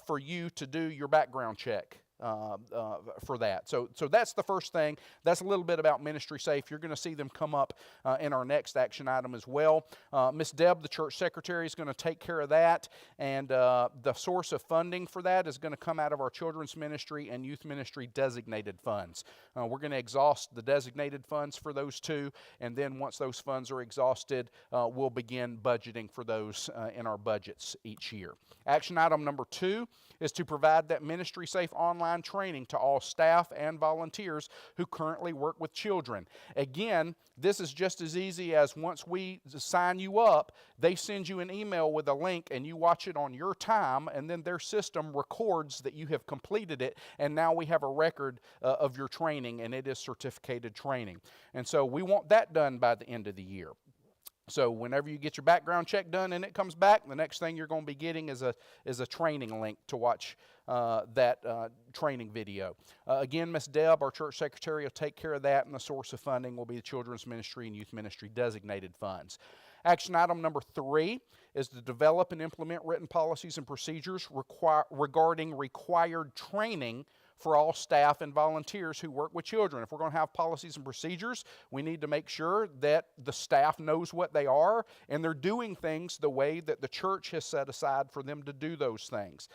for you to do your background check for that. So that's the first thing. That's a little bit about Ministry Safe. You're going to see them come up in our next action item as well. Miss Deb, the church secretary, is going to take care of that, and the source of funding for that is going to come out of our children's ministry and youth ministry designated funds. We're going to exhaust the designated funds for those two, and then once those funds are exhausted, we'll begin budgeting for those in our budgets each year. Action item number 2 is to provide that Ministry Safe online training to all staff and volunteers who currently work with children. Again, this is just as easy as once we sign you up, they send you an email with a link and you watch it on your time, and then their system records that you have completed it, and now we have a record of your training, and it is certificated training. And so we want that done by the end of the year. So whenever you get your background check done and it comes back, the next thing you're going to be getting is a training link to watch that training video. Again, Miss Deb, our church secretary, will take care of that, and the source of funding will be the children's ministry and youth ministry designated funds. Action item number 3 is to develop and implement written policies and procedures regarding required training for all staff and volunteers who work with children. If we're going to have policies and procedures, we need to make sure that the staff knows what they are and they're doing things the way that the church has set aside for them to do those things.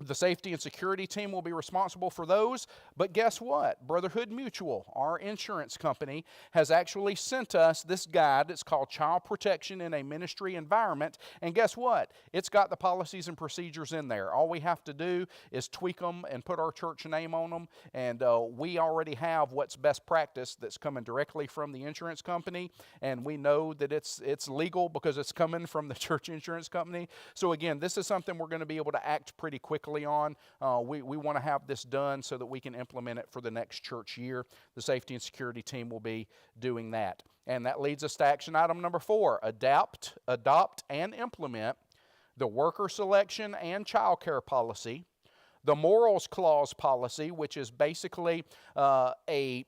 The safety and security team will be responsible for those, but guess what? Brotherhood Mutual, our insurance company, has actually sent us this guide. It's called Child Protection in a Ministry Environment, and guess what? It's got the policies and procedures in there. All we have to do is tweak them and put our church name on them, and we already have what's best practice that's coming directly from the insurance company, and we know that it's legal because it's coming from the church insurance company. So again, this is something we're going to be able to act pretty quickly on. We want to have this done so that we can implement it for the next church year. The safety and security team will be doing that. And that leads us to action item number 4, adopt, and implement the worker selection and child care policy, the morals clause policy, which is basically a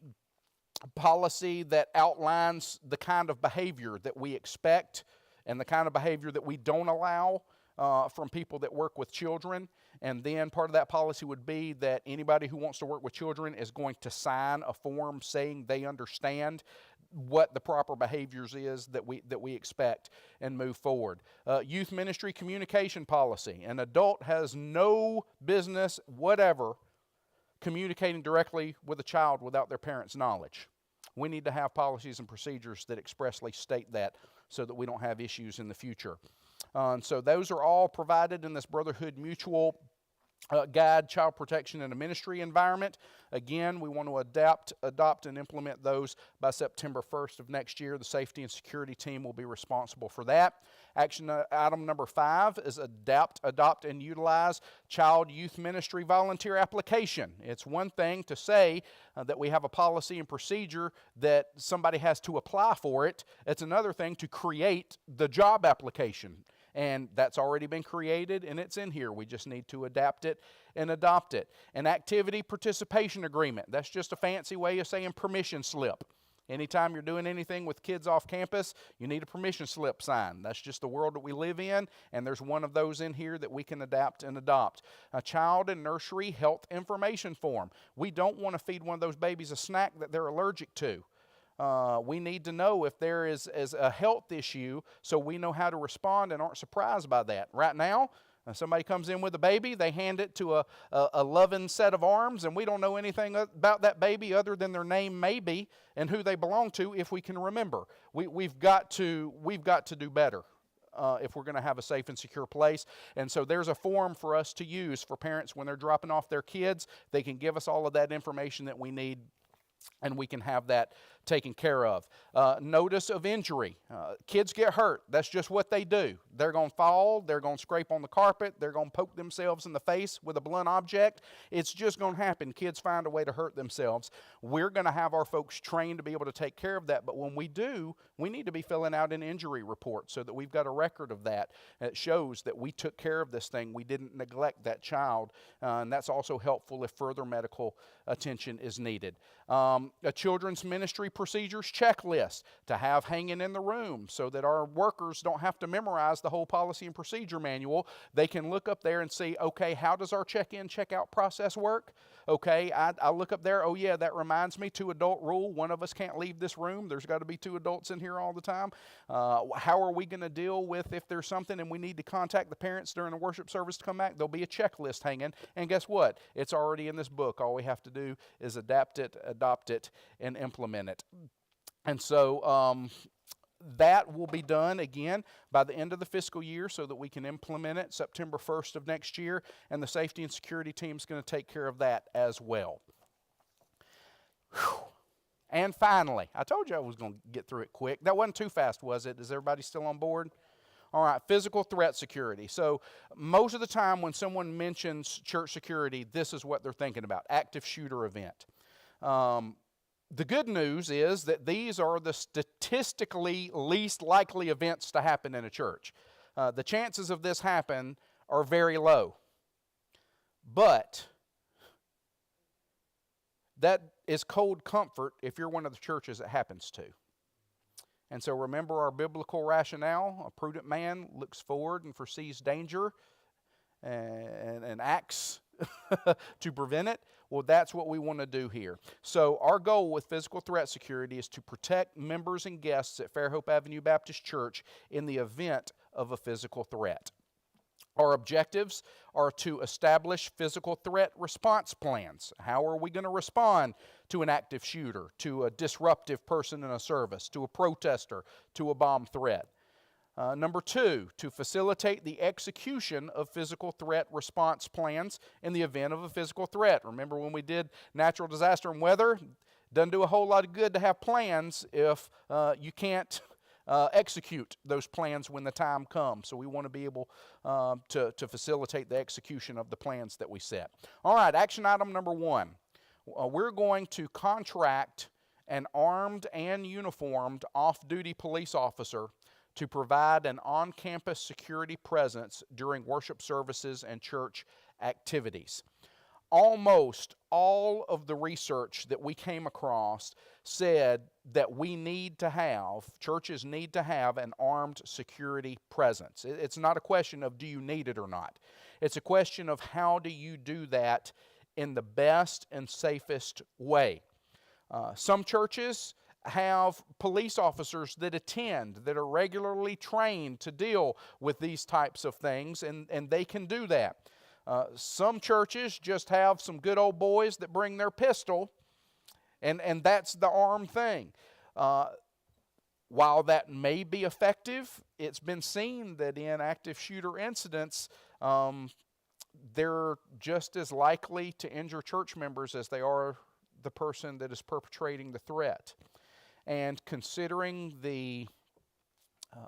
policy that outlines the kind of behavior that we expect and the kind of behavior that we don't allow from people that work with children. And then part of that policy would be that anybody who wants to work with children is going to sign a form saying they understand what the proper behaviors is that we expect and move forward. Youth ministry communication policy. An adult has no business whatever communicating directly with a child without their parents' knowledge. We need to have policies and procedures that expressly state that so that we don't have issues in the future. And so those are all provided in this Brotherhood Mutual Guide, Child Protection in a Ministry Environment. Again, we want to adopt, and implement those by September 1st of next year. The safety and security team will be responsible for that. Action item number 5 is adopt, and utilize Child Youth Ministry Volunteer Application. It's one thing to say that we have a policy and procedure that somebody has to apply for it. It's another thing to create the job application. And that's already been created, and it's in here. We just need to adapt it and adopt it. An activity participation agreement. That's just a fancy way of saying permission slip. Anytime you're doing anything with kids off campus, you need a permission slip signed. That's just the world that we live in, and there's one of those in here that we can adapt and adopt. A child and nursery health information form. We don't want to feed one of those babies a snack that they're allergic to. We need to know if there is a health issue so we know how to respond and aren't surprised by that. Right now, somebody comes in with a baby, they hand it to a loving set of arms, and we don't know anything about that baby other than their name maybe and who they belong to if we can remember. We've got to do better. If we're going to have a safe and secure place. And so there's a form for us to use for parents when they're dropping off their kids. They can give us all of that information that we need, and we can have that taken care of. Notice of injury. Kids get hurt. That's just what they do. They're going to fall. They're going to scrape on the carpet. They're going to poke themselves in the face with a blunt object. It's just going to happen. Kids find a way to hurt themselves. We're going to have our folks trained to be able to take care of that. But when we do, we need to be filling out an injury report so that we've got a record of that. It shows that we took care of this thing. We didn't neglect that child. And that's also helpful if further medical attention is needed. A children's ministry procedures checklist to have hanging in the room so that our workers don't have to memorize the whole policy and procedure manual. They can look up there and see, okay, how does our check-in, check-out process work? Okay, I look up there, oh yeah, that reminds me, 2-adult rule. One of us can't leave this room. There's got to be 2 adults in here all the time. How are we going to deal with if there's something and we need to contact the parents during the worship service to come back? There'll be a checklist hanging, and guess what? It's already in this book. All we have to do is adapt it, adopt it, and implement it. And so that will be done again by the end of the fiscal year so that we can implement it September 1st of next year, and the safety and security team is going to take care of that as well. Whew. And finally, I told you I was going to get through it quick. That wasn't too fast, was it? Is everybody still on board? All right, physical threat security. So most of the time when someone mentions church security, this is what they're thinking about: active shooter event. The good news is that these are the statistically least likely events to happen in a church. The chances of this happen are very low. But that is cold comfort if you're one of the churches it happens to. And so remember our biblical rationale. A prudent man looks forward and foresees danger and acts to prevent it. Well, that's what we want to do here. So our goal with physical threat security is to protect members and guests at Fairhope Avenue Baptist Church in the event of a physical threat. Our objectives are to establish physical threat response plans. How are we going to respond to an active shooter, to a disruptive person in a service, to a protester, to a bomb threat? Number 2, to facilitate the execution of physical threat response plans in the event of a physical threat. Remember when we did natural disaster and weather? Doesn't do a whole lot of good to have plans if you can't execute those plans when the time comes. So we want to be able to facilitate the execution of the plans that we set. All right, action item number 1. We're going to contract an armed and uniformed off-duty police officer to provide an on-campus security presence during worship services and church activities. Almost all of the research that we came across said that churches need to have an armed security presence. It's not a question of do you need it or not. It's a question of how do you do that in the best and safest way. Some churches have police officers that attend, that are regularly trained to deal with these types of things, and they can do that. Some churches just have some good old boys that bring their pistol, and that's the armed thing. While that may be effective, it's been seen that in active shooter incidents, they're just as likely to injure church members as they are the person that is perpetrating the threat. And considering the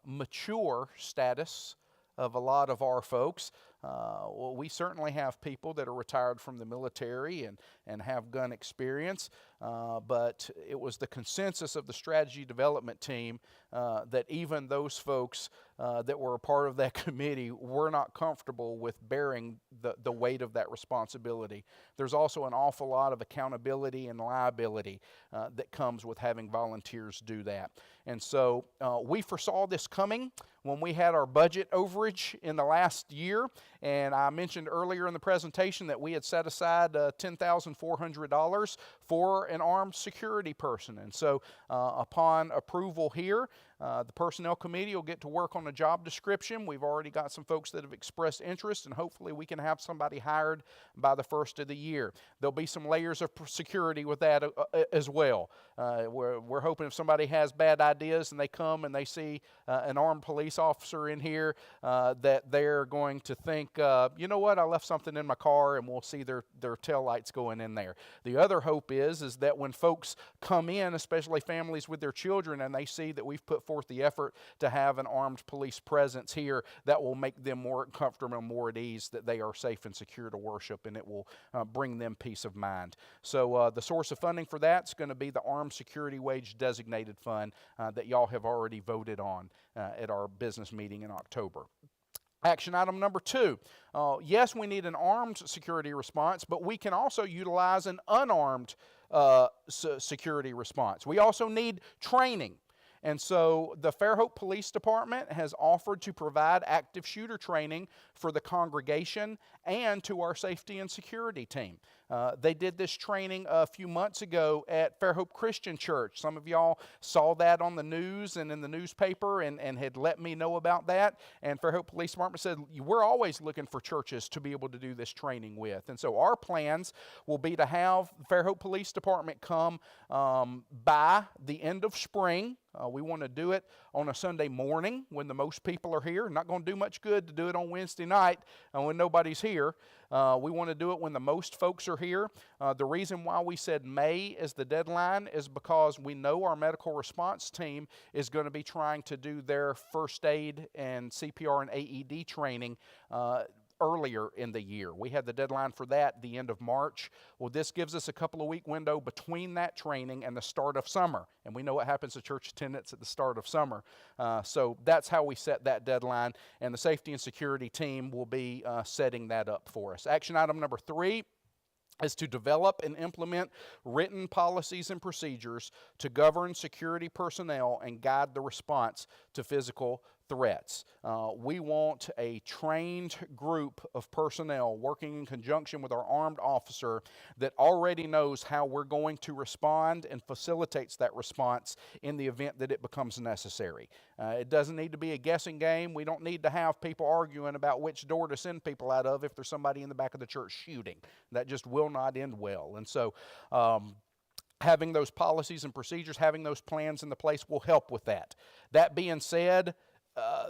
mature status of a lot of our folks, well, we certainly have people that are retired from the military and have gun experience, but it was the consensus of the strategy development team that even those folks that were a part of that committee were not comfortable with bearing the weight of that responsibility. There's also an awful lot of accountability and liability that comes with having volunteers do that. And so we foresaw this coming when we had our budget overage in the last year. And I mentioned earlier in the presentation that we had set aside $10,400 for an armed security person. And so upon approval here, the Personnel Committee will get to work on a job description. We've already got some folks that have expressed interest, and hopefully we can have somebody hired by the first of the year. There'll be some layers of security with that as well. We're hoping if somebody has bad ideas and they come and they see an armed police officer in here, that they're going to think, you know what, I left something in my car, and we'll see their tail lights going in there. The other hope is that when folks come in, especially families with their children, and they see that we've put forth the effort to have an armed police presence here, that will make them more comfortable and more at ease that they are safe and secure to worship, and it will bring them peace of mind. So the source of funding for that is going to be the Armed Security Wage Designated Fund that y'all have already voted on at our business meeting in October. Action item number 2. Yes, we need an armed security response, but we can also utilize an unarmed security response. We also need training. And so the Fairhope Police Department has offered to provide active shooter training for the congregation and to our safety and security team. They did this training a few months ago at Fairhope Christian Church. Some of y'all saw that on the news and in the newspaper and had let me know about that. And Fairhope Police Department said, we're always looking for churches to be able to do this training with. And so our plans will be to have Fairhope Police Department come by the end of spring. We want to do it on a Sunday morning when the most people are here. Not going to do much good to do it on Wednesday night when nobody's here. We want to do it when the most folks are here. The reason why we said May is the deadline is because we know our medical response team is going to be trying to do their first aid and CPR and AED training earlier in the year. We had the deadline for that the end of March. Well, this gives us a couple of week window between that training and the start of summer. And we know what happens to church attendance at the start of summer. So that's how we set that deadline. And the safety and security team will be setting that up for us. Action item number 3 is to develop and implement written policies and procedures to govern security personnel and guide the response to physical threats. We want a trained group of personnel working in conjunction with our armed officer that already knows how we're going to respond and facilitates that response in the event that it becomes necessary. It doesn't need to be a guessing game. We don't need to have people arguing about which door to send people out of if there's somebody in the back of the church shooting. That just will not end well. And so having those policies and procedures, having those plans in the place will help with that. That being said,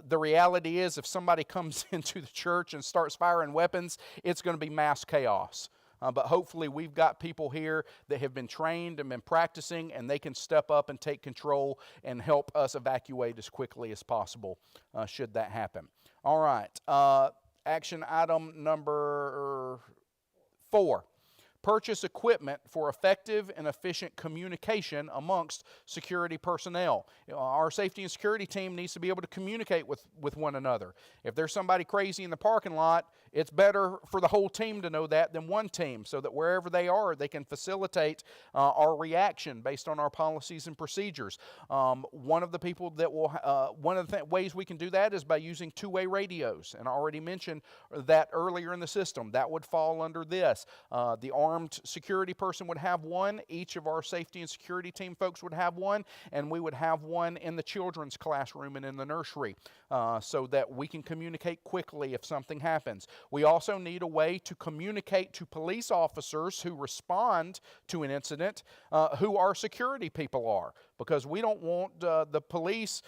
the reality is if somebody comes into the church and starts firing weapons, it's going to be mass chaos. But hopefully we've got people here that have been trained and been practicing, and they can step up and take control and help us evacuate as quickly as possible should that happen. All right. Action item number 4. purchase equipment for effective and efficient communication amongst security personnel. Our safety and security team needs to be able to communicate with one another. If there's somebody crazy in the parking lot, it's better for the whole team to know that than one team, so that wherever they are, they can facilitate our reaction based on our policies and procedures. One of the people that will, one of the ways we can do that is by using two-way radios, and I already mentioned that earlier in the system. That would fall under this. The armed security person would have one. Each of our safety and security team folks would have one, and we would have one in the children's classroom and in the nursery, so that we can communicate quickly if something happens. We also need a way to communicate to police officers who respond to an incident who our security people are, because we don't want the police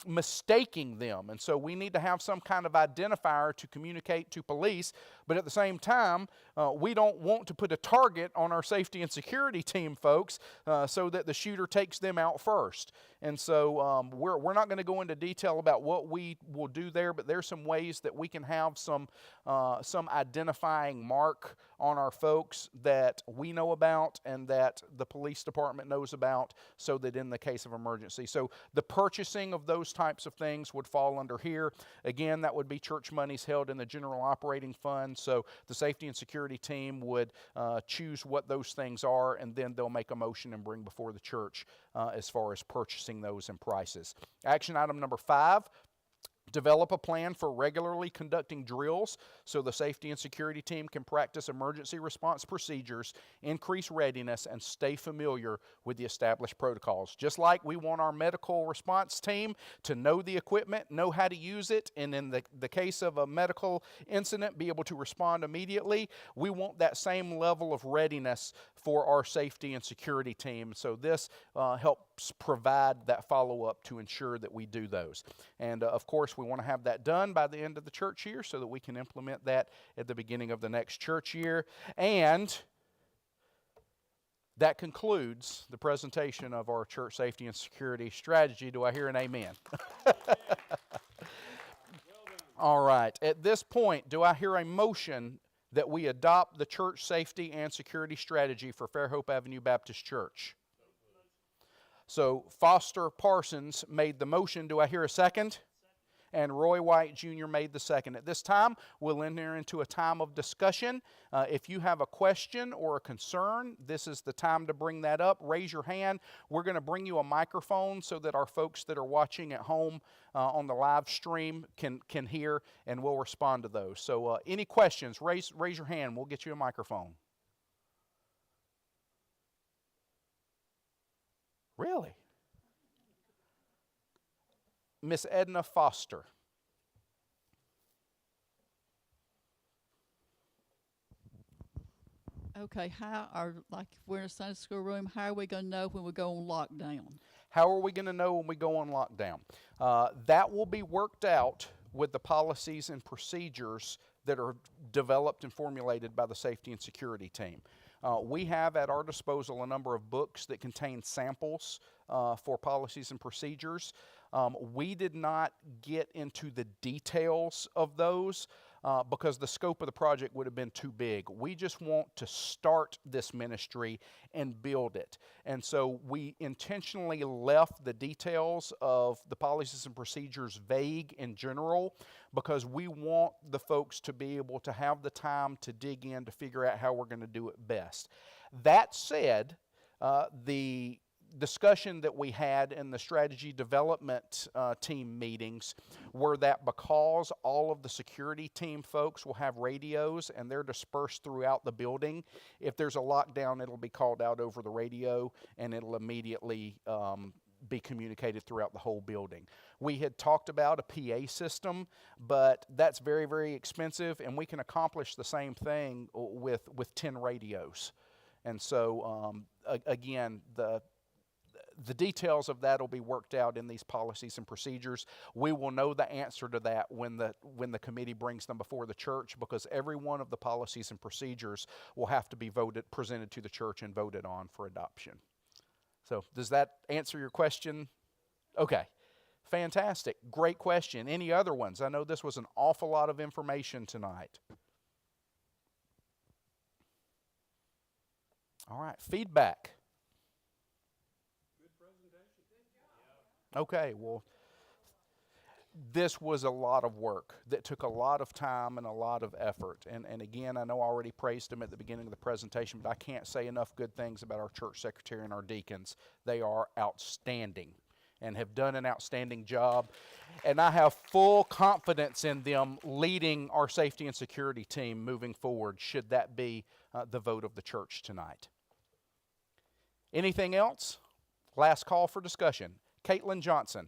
mistaking them. And so we need to have some kind of identifier to communicate to police, but at the same time, we don't want to put a target on our safety and security team folks so that the shooter takes them out first. And so we're not going to go into detail about what we will do there, but there's some ways that we can have some identifying mark on our folks that we know about and that the police department knows about, so that in the case of emergency. So the purchasing of those types of things would fall under here. Again, that would be church monies held in the general operating fund. So the safety and security team would choose what those things are, and then they'll make a motion and bring before the church as far as purchasing those and prices. Action item number 5. Develop a plan for regularly conducting drills so the safety and security team can practice emergency response procedures, increase readiness, and stay familiar with the established protocols. Just like we want our medical response team to know the equipment, know how to use it, and in the case of a medical incident, be able to respond immediately, we want that same level of readiness for our safety and security team. So this helps provide that follow-up to ensure that we do those. And of course, we want to have that done by the end of the church year so that we can implement that at the beginning of the next church year. And that concludes the presentation of our church safety and security strategy. Do I hear an amen? All right. At this point, do I hear a motion that we adopt the church safety and security strategy for Fairhope Avenue Baptist Church? So Foster Parsons made the motion. Do I hear a second? And Roy White Jr. made the second. At this time, we'll enter into a time of discussion. If you have a question or a concern, this is the time to bring that up. Raise your hand. We're going to bring you a microphone so that our folks that are watching at home on the live stream can hear, and we'll respond to those. So any questions, raise your hand. We'll get you a microphone. Really? Miss Edna Foster. Okay, like if we're in a Sunday school room, how are we going to know when we go on lockdown? How are we going to know when we go on lockdown? That will be worked out with the policies and procedures that are developed and formulated by the safety and security team. We have at our disposal a number of books that contain samples for policies and procedures. We did not get into the details of those because the scope of the project would have been too big. We just want to start this ministry and build it. And so we intentionally left the details of the policies and procedures vague in general, because we want the folks to be able to have the time to dig in to figure out how we're going to do it best. That said, the discussion that we had in the strategy development team meetings were that because all of the security team folks will have radios and they're dispersed throughout the building, if there's a lockdown, it'll be called out over the radio and it'll immediately be communicated throughout the whole building. We had talked about a PA system, but that's very, very expensive, and we can accomplish the same thing with 10 radios. And so, again, the details of that will be worked out in these policies and procedures. We will know the answer to that when the committee brings them before the church, because every one of the policies and procedures will have to be presented to the church and voted on for adoption. So does that answer your question? Okay, fantastic. Great question. Any other ones? I know this was an awful lot of information tonight. All right, feedback. Okay, well, this was a lot of work that took a lot of time and a lot of effort. And again, I know I already praised them at the beginning of the presentation, but I can't say enough good things about our church secretary and our deacons. They are outstanding and have done an outstanding job. And I have full confidence in them leading our safety and security team moving forward, should that be the vote of the church tonight. Anything else? Last call for discussion. Caitlin Johnson.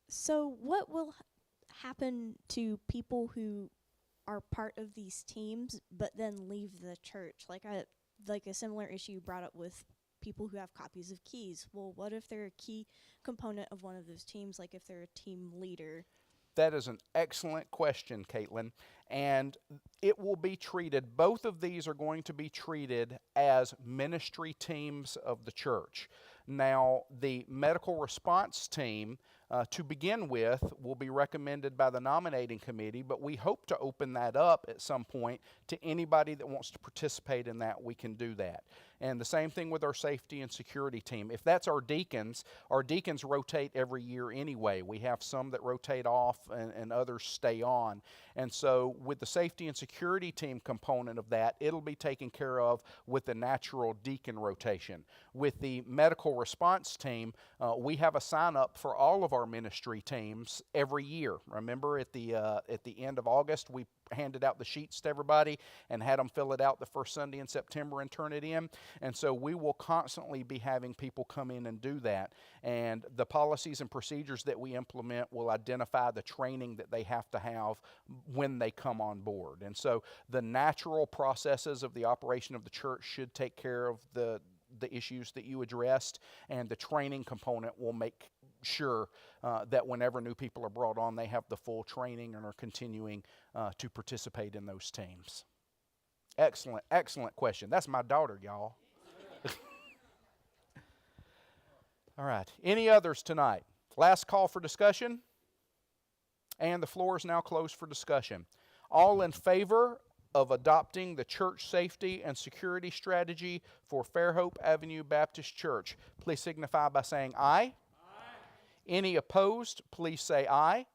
So, what will happen to people who are part of these teams but then leave the church? Like a similar issue brought up with people who have copies of keys. Well, what if they're a key component of one of those teams, like if they're a team leader? That is an excellent question, Caitlin. And it will be treated, both of these are going to be treated as ministry teams of the church. Now, the medical response team, to begin with, will be recommended by the nominating committee, but we hope to open that up at some point to anybody that wants to participate in that. We can do that. And the same thing with our safety and security team. If that's our deacons rotate every year anyway. We have some that rotate off and others stay on. And so with the safety and security team component of that, it'll be taken care of with the natural deacon rotation. With the medical response team, we have a sign up for all of our ministry teams every year. Remember, at the end of August, we handed out the sheets to everybody and had them fill it out the first Sunday in September and turn it in. And so we will constantly be having people come in and do that. And the policies and procedures that we implement will identify the training that they have to have when they come on board. And so the natural processes of the operation of the church should take care of the issues that you addressed, and the training component will make sure that whenever new people are brought on, they have the full training and are continuing to participate in those teams. Excellent, excellent question. That's my daughter, y'all. All right. Any others tonight? Last call for discussion. And the floor is now closed for discussion. All in favor of adopting the church safety and security strategy for Fairhope Avenue Baptist Church, please signify by saying aye. Aye. Any opposed, please say aye.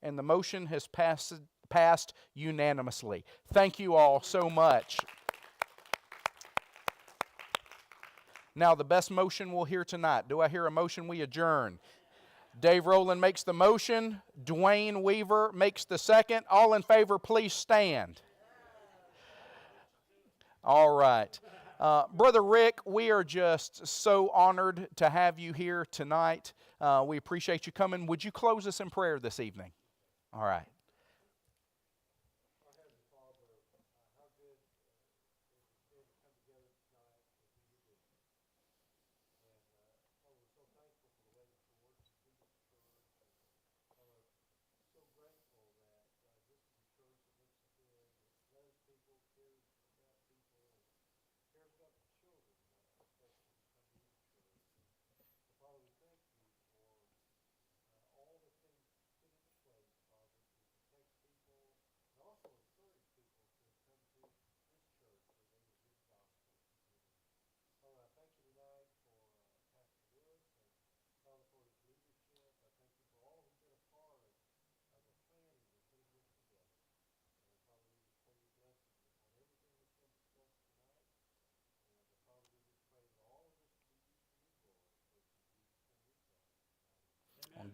And the motion has passed unanimously. Thank you all so much. Now, the best motion we'll hear tonight. Do I hear a motion we adjourn? Dave Rowland makes the motion. Dwayne Weaver makes the second. All in favor, please stand. All right. Brother Rick, we are just so honored to have you here tonight. We appreciate you coming. Would you close us in prayer this evening? All right.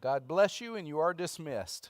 God bless you, and you are dismissed.